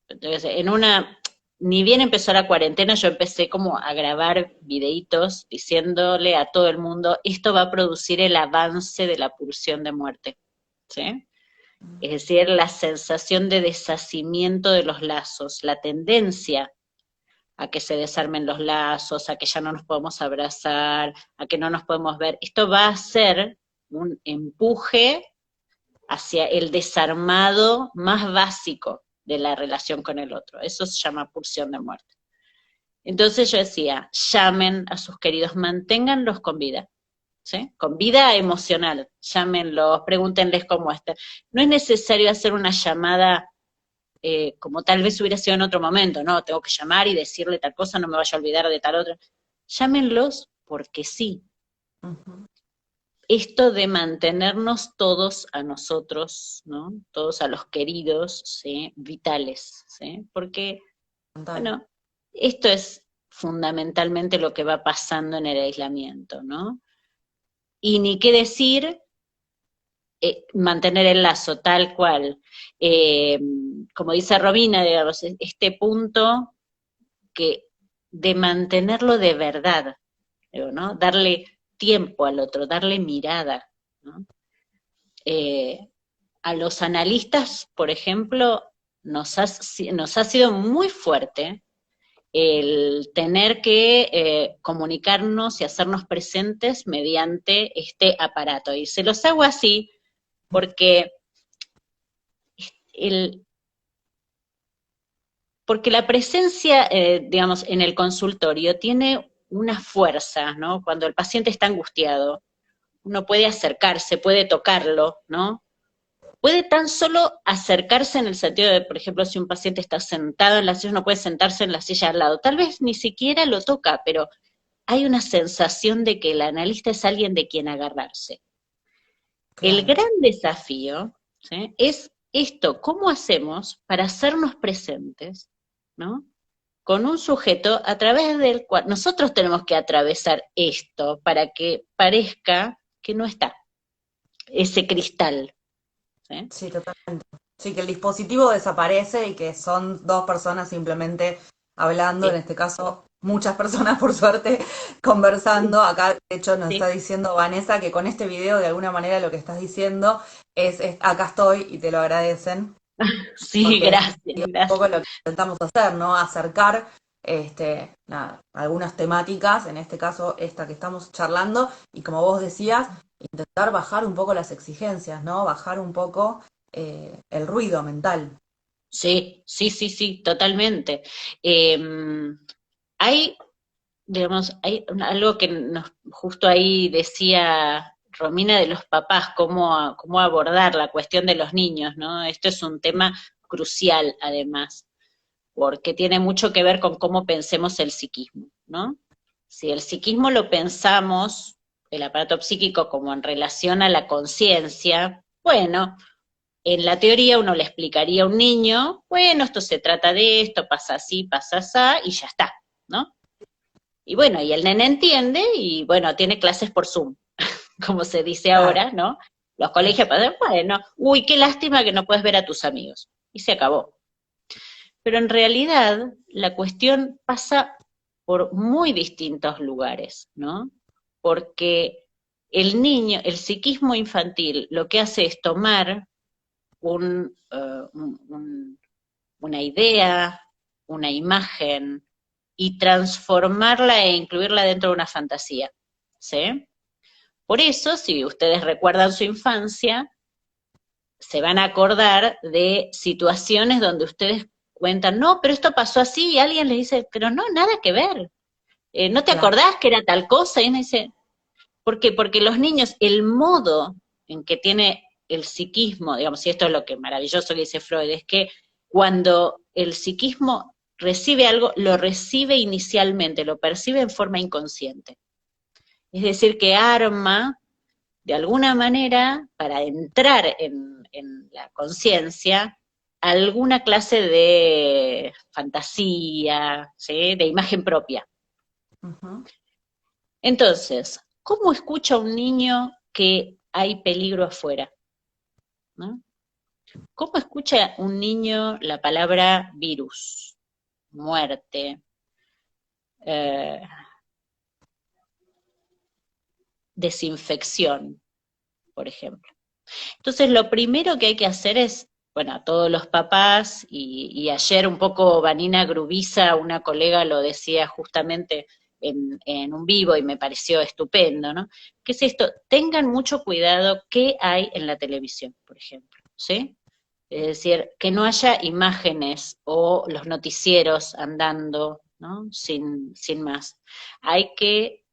en una, ni bien empezó la cuarentena, yo empecé como a grabar videitos diciéndole a todo el mundo, esto va a producir el avance de la pulsión de muerte, ¿sí? Es decir, la sensación de deshacimiento de los lazos, la tendencia a que se desarmen los lazos, a que ya no nos podemos abrazar, a que no nos podemos ver. Esto va a ser un empuje hacia el desarmado más básico de la relación con el otro. Eso se llama pulsión de muerte. Entonces yo decía, llamen a sus queridos, manténganlos con vida, ¿sí? Con vida emocional, llámenlos, pregúntenles cómo están. No es necesario hacer una llamada como tal vez hubiera sido en otro momento, ¿no? Tengo que llamar y decirle tal cosa, no me vaya a olvidar de tal otra. Llámenlos porque sí. Ujú. Esto de mantenernos todos a nosotros, ¿no? Todos a los queridos, ¿sí? Vitales, ¿sí? Porque, Total. bueno, esto es fundamentalmente lo que va pasando en el aislamiento, ¿no? Y ni qué decir mantener el lazo tal cual. Eh, Como dice Romina, digamos, este punto que de mantenerlo de verdad, digo, ¿no? Darle tiempo al otro, darle mirada, ¿no? Eh, a los analistas, por ejemplo, nos ha sido muy fuerte el tener que comunicarnos y hacernos presentes mediante este aparato. Y se los hago así porque el, porque la presencia, digamos, en el consultorio tiene una fuerza, ¿no? Cuando el paciente está angustiado, uno puede acercarse, puede tocarlo, ¿no? Puede tan solo acercarse en el sentido de, por ejemplo, si un paciente está sentado en la silla, uno puede sentarse en la silla al lado. Tal vez ni siquiera lo toca, pero hay una sensación de que el analista es alguien de quien agarrarse. El Claro. gran desafío, ¿sí? Es esto, ¿cómo hacemos para hacernos presentes, ¿no? Con un sujeto a través del cual nosotros tenemos que atravesar esto para que parezca que no está ese cristal, ¿sí? Sí, totalmente. Sí, que el dispositivo desaparece y que son dos personas simplemente hablando, en Sí, este caso muchas personas por suerte conversando. Acá de hecho nos está sí, diciendo Vanessa que con este video de alguna manera lo que estás diciendo es acá estoy y te lo agradecen, sí, porque es gracias, un poco gracias. lo que intentamos hacer, ¿no? Acercar nada, algunas temáticas, en este caso esta que estamos charlando, y como vos decías, intentar bajar un poco las exigencias, ¿no? Bajar un poco el ruido mental. Sí, sí, sí, sí, totalmente. Hay, digamos, hay algo que justo ahí decía Romina de los papás, cómo abordar la cuestión de los niños, ¿no? Esto es un tema crucial, además, porque tiene mucho que ver con cómo pensemos el psiquismo, ¿no? Si el psiquismo lo pensamos, el aparato psíquico, como en relación a la conciencia, bueno, en la teoría uno le explicaría a un niño, bueno, esto se trata de esto, pasa así, y ya está, ¿no? Y bueno, y el nene entiende y bueno, tiene clases por Zoom, como se dice Claro, ahora, ¿no? Los colegios, bueno, uy, qué lástima que no puedes ver a tus amigos. Y se acabó. Pero en realidad la cuestión pasa por muy distintos lugares, ¿no? Porque el niño, el psiquismo infantil, lo que hace es tomar una idea, una imagen, y transformarla e incluirla dentro de una fantasía, ¿sí? Por eso, si ustedes recuerdan su infancia, se van a acordar de situaciones donde ustedes cuentan, no, pero esto pasó así, y alguien les dice, pero no, nada que ver, ¿no te Claro. acordás que era tal cosa? Y uno dice, ¿por qué? Porque los niños, el modo en que tiene el psiquismo, digamos, y esto es lo que maravilloso que dice Freud, es que cuando el psiquismo recibe algo, lo recibe inicialmente, lo percibe en forma inconsciente. Es decir, que arma de alguna manera, para entrar en la conciencia, alguna clase de fantasía, ¿sí? De imagen propia. Ujú. Entonces, ¿cómo escucha un niño que hay peligro afuera? ¿No? ¿Cómo escucha un niño la palabra virus, muerte, eh, desinfección, por ejemplo? Entonces, lo primero que hay que hacer es, bueno, a todos los papás, y ayer un poco Vanina Grubiza, una colega, lo decía justamente en un vivo y me pareció estupendo, ¿no? ¿Qué es esto? Tengan mucho cuidado qué hay en la televisión, por ejemplo, ¿sí? Es decir, que no haya imágenes o los noticieros andando, ¿no? Sin más. Hay que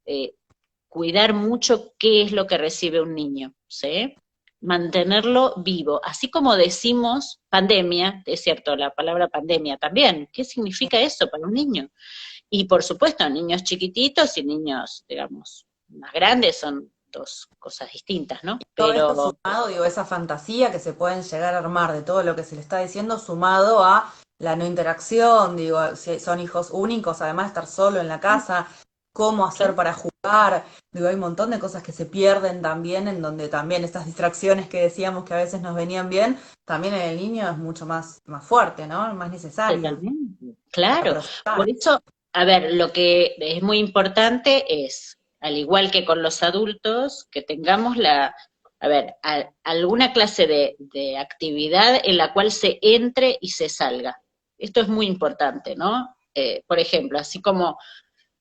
cuidar mucho qué es lo que recibe un niño, ¿sí? Mantenerlo vivo. Así como decimos pandemia, es cierto, la palabra pandemia también. ¿Qué significa eso para un niño? Y por supuesto, niños chiquititos y niños, digamos, más grandes son dos cosas distintas, ¿no? Todo esto Pero sumado, digo, esa fantasía que se pueden llegar a armar de todo lo que se le está diciendo, sumado a la no interacción, digo, si son hijos únicos, además de estar solo en la casa, cómo hacer claro, para jugar, digo, hay un montón de cosas que se pierden también, en donde también estas distracciones que decíamos que a veces nos venían bien, también en el niño es mucho más fuerte, ¿no? Más necesario totalmente. para Claro. Por procesar. eso, a ver, lo que es muy importante es, al igual que con los adultos, que tengamos a ver, alguna clase de actividad en la cual se entre y se salga. Esto es muy importante, ¿no? Por ejemplo, así como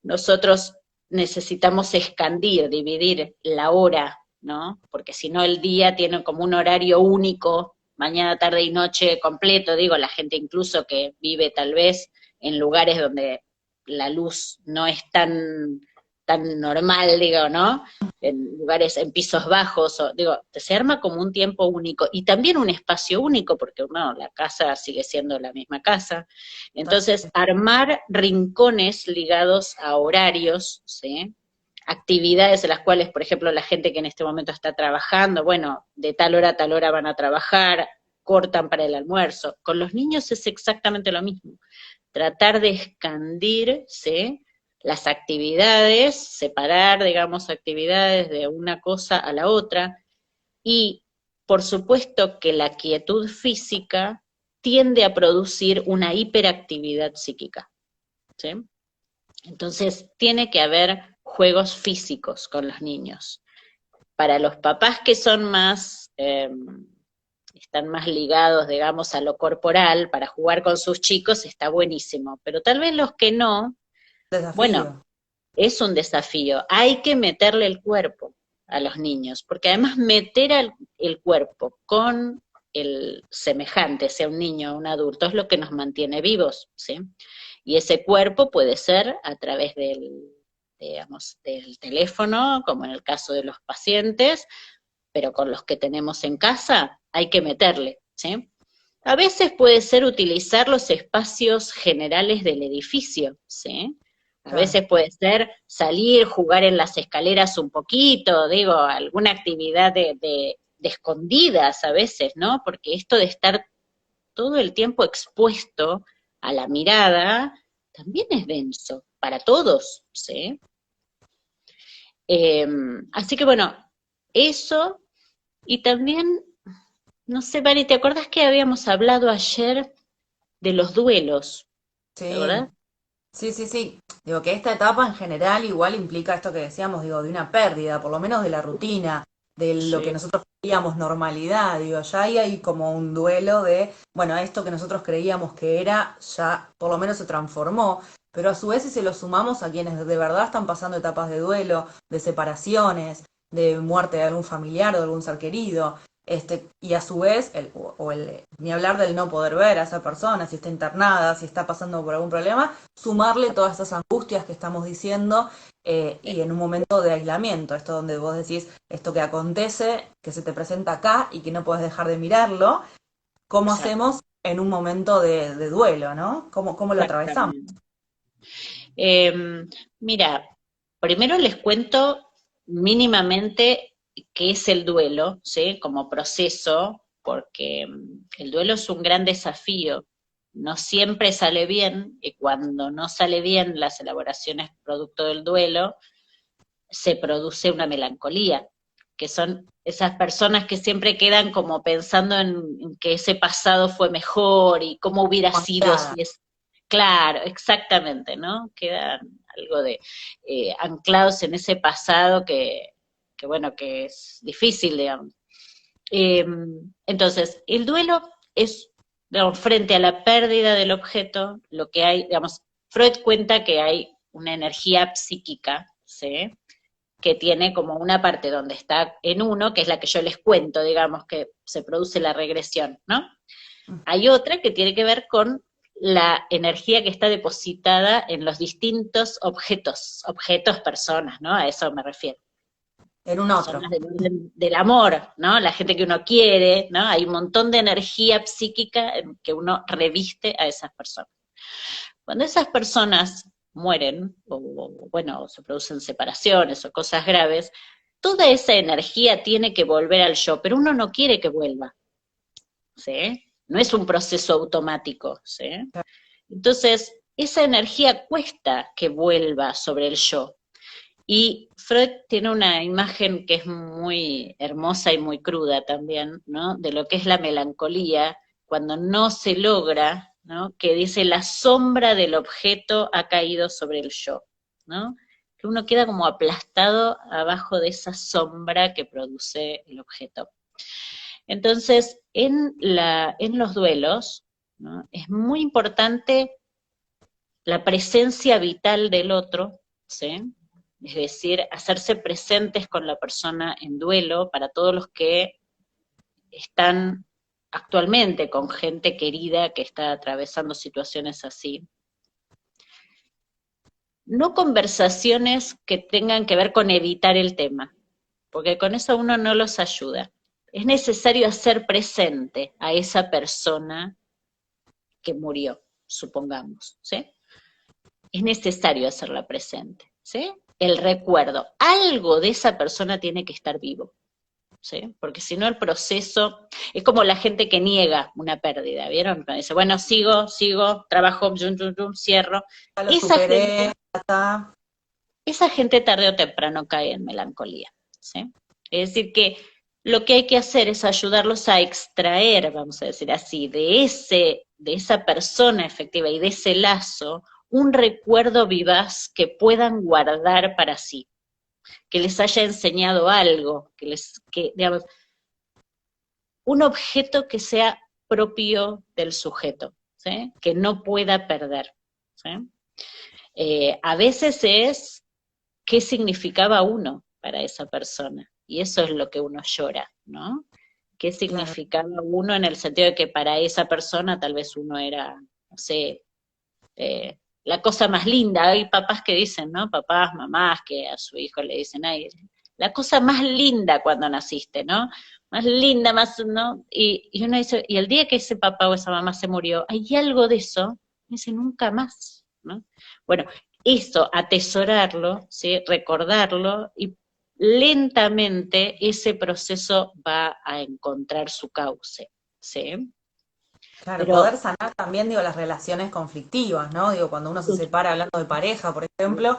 nosotros necesitamos escandir, dividir la hora, ¿no? Porque si no el día tiene como un horario único, mañana, tarde y noche completo, digo, la gente incluso que vive tal vez en lugares donde la luz no es tan normal, digo, ¿no? En lugares, en pisos bajos, o, digo, se arma como un tiempo único y también un espacio único, porque no, la casa sigue siendo la misma casa. Entonces, armar rincones ligados a horarios, ¿sí? Actividades en las cuales, por ejemplo, la gente que en este momento está trabajando, bueno, de tal hora a tal hora van a trabajar, cortan para el almuerzo. Con los niños es exactamente lo mismo. Tratar de expandir, ¿sí? Las actividades, separar, digamos, actividades de una cosa a la otra, y por supuesto que la quietud física tiende a producir una hiperactividad psíquica, ¿sí? Entonces tiene que haber juegos físicos con los niños. Para los papás que son más, están más ligados, digamos, a lo corporal, para jugar con sus chicos está buenísimo, pero tal vez los que no, bueno, Desafío. es un desafío. Hay que meterle el cuerpo a los niños, porque además meter el cuerpo con el semejante, sea un niño o un adulto, es lo que nos mantiene vivos, ¿sí? Y ese cuerpo puede ser a través digamos, del teléfono, como en el caso de los pacientes, pero con los que tenemos en casa hay que meterle, ¿sí? A veces puede ser utilizar los espacios generales del edificio, ¿sí? A Claro. veces puede ser salir, jugar en las escaleras un poquito, digo, alguna actividad de escondidas a veces, ¿no? Porque esto de estar todo el tiempo expuesto a la mirada también es denso para todos, ¿sí? Así que bueno, eso, Y también, no sé, Vani, ¿te acordás que habíamos hablado ayer de los duelos? ¿Te Sí, acordás? sí, sí, sí. Digo que esta etapa en general igual implica esto que decíamos, digo, de una pérdida, por lo menos de la rutina, de lo que Sí, nosotros creíamos normalidad, digo, ya ahí hay como un duelo de, bueno, esto que nosotros creíamos que era, ya por lo menos se transformó, pero a su vez si se lo sumamos a quienes de verdad están pasando etapas de duelo, de separaciones, de muerte de algún familiar o de algún ser querido, y a su vez, ni hablar del no poder ver a esa persona, si está internada, si está pasando por algún problema, sumarle todas esas angustias que estamos diciendo y en un momento de aislamiento, esto donde vos decís, esto que acontece, que se te presenta acá y que no puedes dejar de mirarlo, ¿cómo exacto, hacemos en un momento de duelo, ¿no? ¿Cómo lo atravesamos? exactamente. Mira, primero les cuento mínimamente qué es el duelo, ¿sí? Como proceso, porque el duelo es un gran desafío. No siempre sale bien, y cuando no sale bien las elaboraciones producto del duelo, se produce una melancolía, que son esas personas que siempre quedan como pensando en que ese pasado fue mejor y cómo hubiera sido Conectada. si es. Claro, exactamente, ¿no? Quedan algo de anclados en ese pasado que, bueno, que es difícil, digamos. Eh, entonces, el duelo es, digamos, frente a la pérdida del objeto, lo que hay, digamos, Freud cuenta que hay una energía psíquica, ¿sí? Que tiene como una parte donde está en uno, que es la que yo les cuento, digamos, que se produce la regresión, ¿no? Hay otra que tiene que ver con la energía que está depositada en los distintos objetos, personas, ¿no? A eso me refiero. En un otro. Personas del orden del amor, ¿no? La gente que uno quiere, ¿no? Hay un montón de energía psíquica que uno reviste a esas personas. Cuando esas personas mueren, bueno, o se producen separaciones o cosas graves, toda esa energía tiene que volver al yo, pero uno no quiere que vuelva, ¿sí? No es un proceso automático, ¿sí? Entonces, esa energía cuesta que vuelva sobre el yo. Y Freud tiene una imagen que es muy hermosa y muy cruda también, ¿no? De lo que es la melancolía, cuando no se logra, ¿no? Que dice la sombra del objeto ha caído sobre el yo, ¿no? Que uno queda como aplastado abajo de esa sombra que produce el objeto. Entonces, en los duelos, ¿no? Es muy importante la presencia vital del otro, ¿sí? Es decir, hacerse presentes con la persona en duelo para todos los que están actualmente con gente querida que está atravesando situaciones así. No conversaciones que tengan que ver con evitar el tema, porque con eso uno no los ayuda. Es necesario hacer presente a esa persona que murió, supongamos, ¿sí? Es necesario hacerla presente, ¿sí? El recuerdo, algo de esa persona tiene que estar vivo, ¿sí? Porque si no el proceso, es como la gente que niega una pérdida, ¿vieron? Dice, bueno, sigo, trabajo, cierro. Ya lo Esa superé, gente, ya está. esa gente tarde o temprano cae en melancolía, ¿sí? Es decir que lo que hay que hacer es ayudarlos a extraer, vamos a decir así, de esa persona efectiva y de ese lazo, un recuerdo vivaz que puedan guardar para sí, que les haya enseñado algo, digamos, un objeto que sea propio del sujeto, ¿sí? Que no pueda perder, ¿sí? A veces es qué significaba uno para esa persona, y eso es lo que uno llora, ¿no? ¿Qué Claro. significaba uno en el sentido de que para esa persona tal vez uno era, no sé, la cosa más linda? Hay papás que dicen, ¿no? Papás, mamás que a su hijo le dicen, ay, la cosa más linda cuando naciste, ¿no? Más linda, más, ¿no? Y uno dice, y el día que ese papá o esa mamá se murió, hay algo de eso, dice, nunca más, ¿no? Bueno, eso, atesorarlo, ¿sí? Recordarlo y lentamente ese proceso va a encontrar su cauce, ¿sí? Claro, poder Pero sanar también, digo, las relaciones conflictivas, ¿no? Digo, cuando uno se separa hablando de pareja, por ejemplo,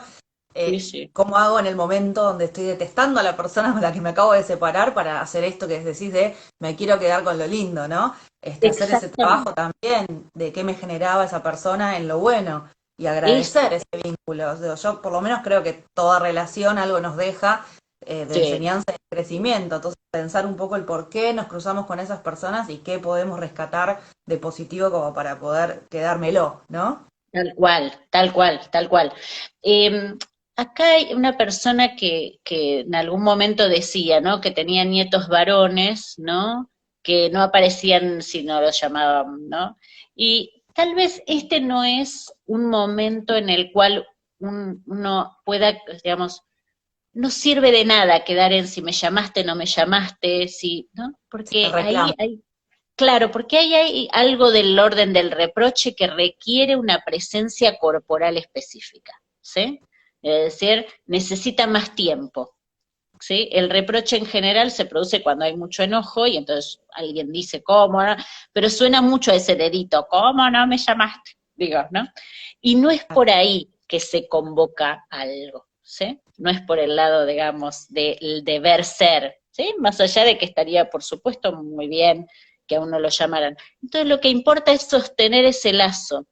sí, sí, ¿Cómo hago en el momento donde estoy detestando a la persona con la que me acabo de separar para hacer esto que decís de me quiero quedar con lo lindo, ¿no? Hacer ese exactamente. trabajo también de qué me generaba esa persona en lo bueno y Eso, agradecer ese vínculo. O sea, yo por lo menos creo que toda relación algo nos deja de sí. enseñanza y de crecimiento. Entonces, pensar un poco el por qué nos cruzamos con esas personas y qué podemos rescatar de positivo como para poder quedármelo, ¿no? Tal cual, tal cual, tal cual. Eh, Acá hay una persona que en algún momento decía, ¿no? Que tenía nietos varones, ¿no? Que no aparecían si no los llamaban, ¿no? Y tal vez este no es un momento en el cual uno pueda, digamos, no sirve de nada quedar en si me llamaste, no me llamaste, si, ¿no? Sí, el Porque ahí reclamo. hay. Claro, porque ahí hay algo del orden del reproche que requiere una presencia corporal específica, ¿sí? Es decir, necesita más tiempo, ¿sí? El reproche en general se produce cuando hay mucho enojo y entonces alguien dice, ¿cómo no? Pero suena mucho ese dedito, ¿cómo no me llamaste? Digo, ¿no? Y no es por ahí que se convoca algo, ¿sí? No es por el lado, digamos, del deber ser, ¿sí? Más allá de que estaría, por supuesto, muy bien que a uno lo llamaran. Entonces lo que importa es sostener ese lazo.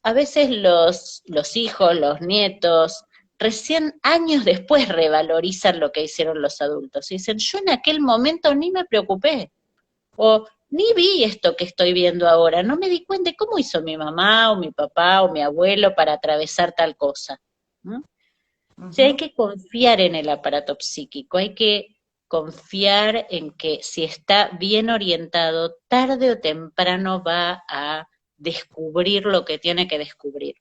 A veces los hijos, los nietos, recién años después revalorizan lo que hicieron los adultos. Y dicen, yo en aquel momento ni me preocupé, o ni vi esto que estoy viendo ahora, no me di cuenta de cómo hizo mi mamá o mi papá o mi abuelo para atravesar tal cosa. ¿No? O sea, hay Ujú. que confiar en el aparato psíquico, hay que confiar en que si está bien orientado, tarde o temprano va a descubrir lo que tiene que descubrir,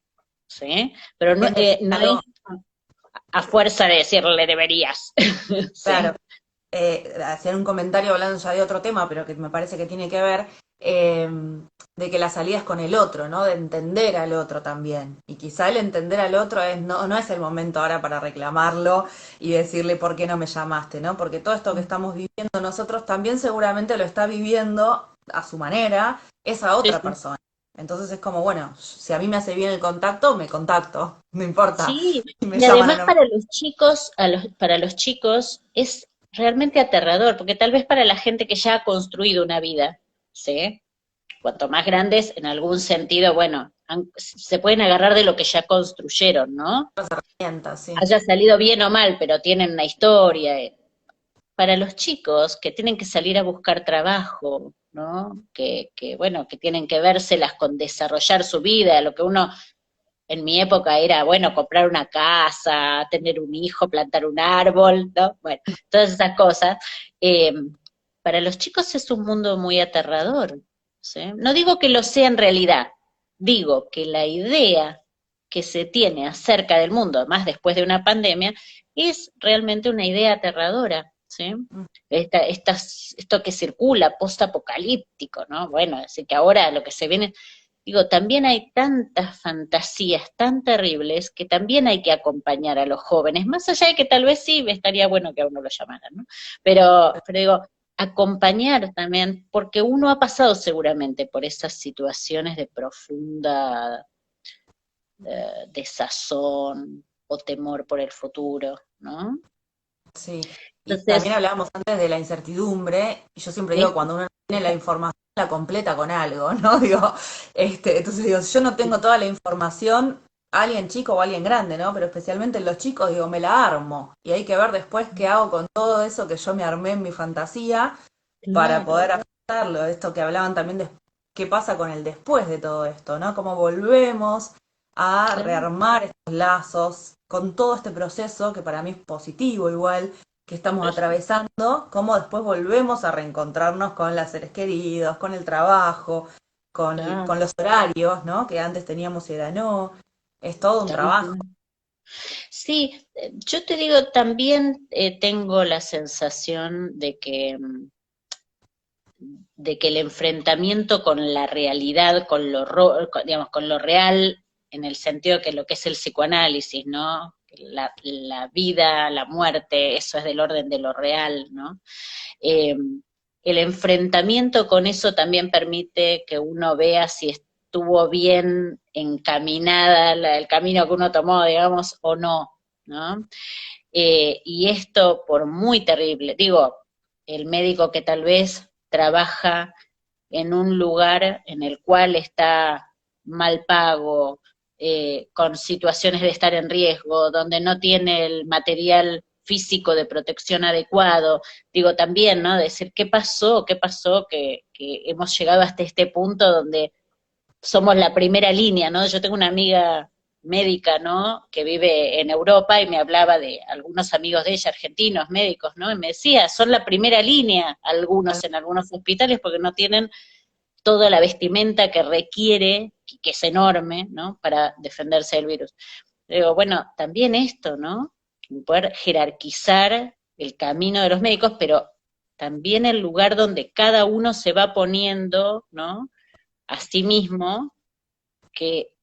¿sí? Pero no, Bien decís no es algo, a fuerza de decirle deberías, claro, ¿sí? hacer un comentario hablando ya de otro tema, pero que me parece que tiene que ver, de que la salida es con el otro, ¿no? De entender al otro también. Y quizá el entender al otro no es el momento ahora para reclamarlo y decirle por qué no me llamaste, ¿no? Porque todo esto que estamos viviendo nosotros también seguramente lo está viviendo a su manera esa Sí, otra sí. persona. Entonces es como, bueno, si a mí me hace bien el contacto, me contacto, no importa Sí, si me y llaman o además no. para los chicos, para los chicos es realmente aterrador, porque tal vez para la gente que ya ha construido una vida, ¿sí? Cuanto más grandes, en algún sentido, bueno, se pueden agarrar de lo que ya construyeron, ¿no? Herramientas, sí. Haya salido bien o mal, pero tienen una historia. Para los chicos que tienen que salir a buscar trabajo, ¿no? Bueno, que tienen que vérselas con desarrollar su vida, lo que uno en mi época era, bueno, comprar una casa, tener un hijo, plantar un árbol, ¿no? Bueno, todas esas cosas. Eh, para los chicos es un mundo muy aterrador, ¿sí? No digo que lo sea en realidad, digo que la idea que se tiene acerca del mundo, más después de una pandemia, es realmente una idea aterradora, ¿sí? Esto que circula, post-apocalíptico, ¿no? Bueno, así que ahora lo que se viene. Digo, también hay tantas fantasías tan terribles que también hay que acompañar a los jóvenes, más allá de que tal vez sí estaría bueno que a uno lo llamaran, ¿no? Pero digo, acompañar también, porque uno ha pasado seguramente por esas situaciones de profunda desazón o temor por el futuro, ¿no? Sí, y también Entonces, hablábamos antes de la incertidumbre, y yo siempre digo, es, cuando uno no tiene la información, la completa con algo, ¿no? Digo, entonces digo, si yo no tengo toda la información, alguien chico o alguien grande, ¿no? Pero especialmente en los chicos, digo, me la armo, y hay que ver después qué hago con todo eso que yo me armé en mi fantasía para claro, poder afrontarlo, esto que hablaban también de qué pasa con el después de todo esto, ¿no? Cómo volvemos a claro, rearmar estos lazos con todo este proceso que para mí es positivo igual que estamos atravesando, cómo después volvemos a reencontrarnos con los seres queridos, con el trabajo, claro, con los horarios, ¿no? Que antes teníamos y ahora no. Es todo un tal trabajo. cual. Sí, yo te digo, también tengo la sensación de que el enfrentamiento con la realidad, digamos, con lo real, en el sentido que lo que es el psicoanálisis, ¿no? La vida, la muerte, eso es del orden de lo real, ¿no? Eh, el enfrentamiento con eso también permite que uno vea si estuvo bien encaminada el camino que uno tomó, digamos, o no, ¿no? Y esto, por muy terrible, digo, el médico que tal vez trabaja en un lugar en el cual está mal pago, con situaciones de estar en riesgo, donde no tiene el material físico de protección adecuado, digo también, ¿no? Decir, qué pasó que hemos llegado hasta este punto donde somos la primera línea, ¿no? Yo tengo una amiga médica, ¿no? Que vive en Europa y me hablaba de algunos amigos de ella, argentinos, médicos, ¿no? Y me decía, son la primera línea algunos en algunos hospitales porque no tienen toda la vestimenta que requiere, que es enorme, ¿no? Para defenderse del virus. Digo, bueno, también esto, ¿no? Poder jerarquizar el camino de los médicos, pero también el lugar donde cada uno se va poniendo, ¿no? A sí mismo, que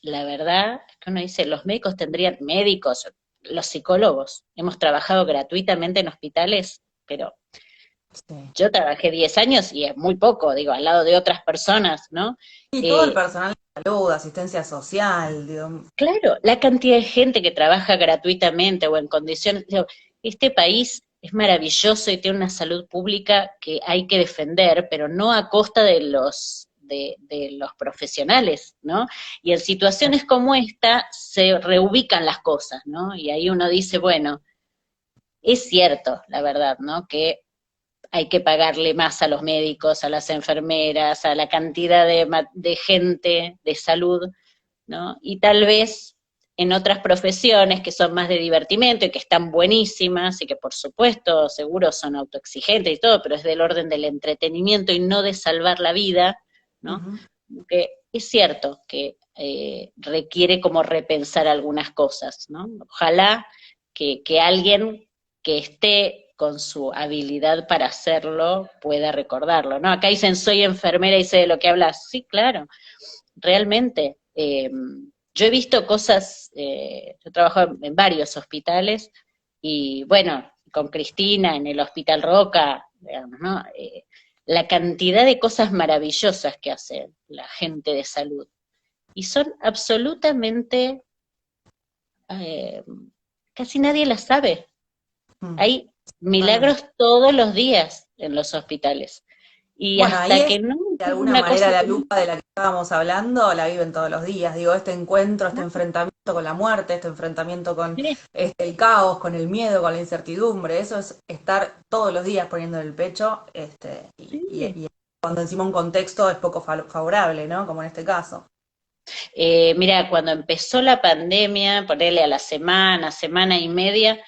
la verdad es que uno dice, los médicos tendrían, médicos, los psicólogos, hemos trabajado gratuitamente en hospitales, pero Sí. yo trabajé 10 años y es muy poco, digo, al lado de otras personas, ¿no? Y todo el personal de salud, asistencia social, digo, Claro, la cantidad de gente que trabaja gratuitamente o en condiciones, digo, este país es maravilloso y tiene una salud pública que hay que defender, pero no a costa de los profesionales, ¿no? Y en situaciones como esta se reubican las cosas, ¿no? Y ahí uno dice, bueno, es cierto, la verdad, ¿no? Que hay que pagarle más a los médicos, a las enfermeras, a la cantidad de gente de salud, ¿no? Y tal vez en otras profesiones que son más de divertimento y que están buenísimas y que por supuesto seguro son autoexigentes y todo, pero es del orden del entretenimiento y no de salvar la vida, ¿no? ujú. Que es cierto que requiere como repensar algunas cosas, ¿no? Ojalá que alguien que esté con su habilidad para hacerlo pueda recordarlo, ¿no? Acá dicen, soy enfermera y sé de lo que hablas. Sí, claro, realmente. Yo he visto cosas, yo trabajo en varios hospitales y bueno, con Cristina en el Hospital Roca, digamos, ¿no? La cantidad de cosas maravillosas que hace la gente de salud. Y son absolutamente, eh, casi nadie las sabe. Mm, Hay totalmente. milagros todos los días en los hospitales. Y Bueno, ahí hasta es que no de es alguna una manera cosa la como... lupa de la que estábamos hablando, la viven todos los días. Digo, este encuentro, este enfrentamiento con la muerte, este enfrentamiento con el caos, con el miedo, con la incertidumbre, eso es estar todos los días poniendo en el pecho, Sí. y cuando encima un contexto es poco favorable, ¿no? Como en este caso. Mira, cuando empezó la pandemia, ponerle a la semana, semana y media,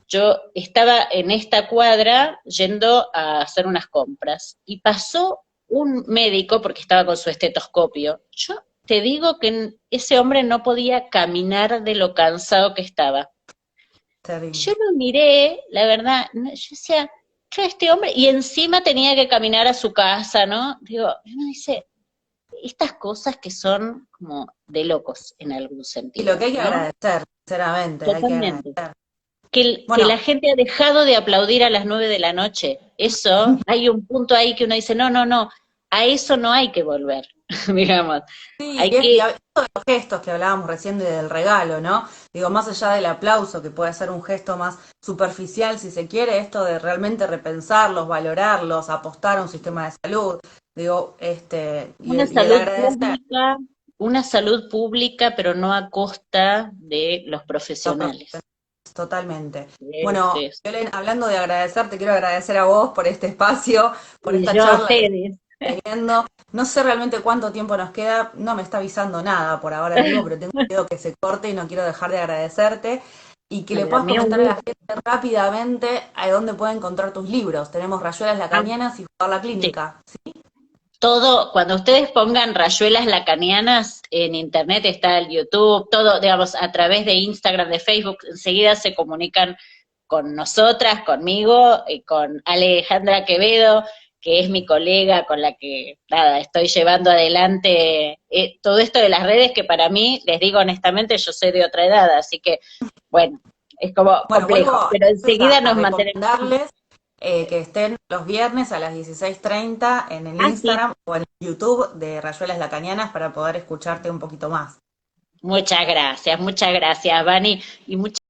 yo estaba en esta cuadra yendo a hacer unas compras y pasó un médico porque estaba con su estetoscopio. Yo te digo que ese hombre no podía caminar de lo cansado que estaba. Yo Terrible. lo miré, la verdad, yo decía, "Che, este hombre", y encima tenía que caminar a su casa, ¿no? Digo, uno dice, estas cosas que son como de locos en algún Y lo que sentido, hay que ¿no? agradecer, sinceramente, hay que Totalmente. agradecer. Que la Bueno, gente ha dejado de aplaudir a las 9 de la noche. Eso, hay un punto ahí que uno dice, no, no, no, a eso no hay que volver, digamos. sí, Hay que, esto de los gestos que hablábamos recién del regalo, ¿no? Digo, más allá del aplauso, que puede ser un gesto más superficial, si se quiere, esto de realmente repensarlos, valorarlos, apostar a un sistema de salud, digo, una y el salud agradecer. pública, una salud pública, pero no a costa de los Los profesionales. profesionales, totalmente. Bueno, Este, Belén, hablando de agradecer, te quiero agradecer a vos por este espacio, por y esta yo a charla que ustedes. estamos teniendo. No sé realmente cuánto tiempo nos queda, no me está avisando nada por ahora mismo, pero tengo miedo que se corte y no quiero dejar de agradecerte. Y que le Para puedas mí un comentar a la gusto. gente rápidamente a dónde puede encontrar tus libros. Tenemos Rayuelas Ah, Lacanianas y Jugar la sí. Clínica. ¿Sí? Todo, cuando ustedes pongan rayuelas lacanianas en internet está el YouTube, todo, digamos, a través de Instagram, de Facebook, enseguida se comunican con nosotras, conmigo, y con Alejandra Quevedo, que es mi colega con la que, nada, estoy llevando adelante todo esto de las redes, que para mí, les digo honestamente, yo soy de otra edad, así que, bueno, es como Bueno, complejo, vuelvo pero entonces enseguida a nos mantenemos. recomendarles que estén los viernes a las 16:30 en el Ah, sí. Instagram o en el YouTube de Rayuelas Lacanianas para poder escucharte un poquito más. Muchas gracias, Vani, y muchas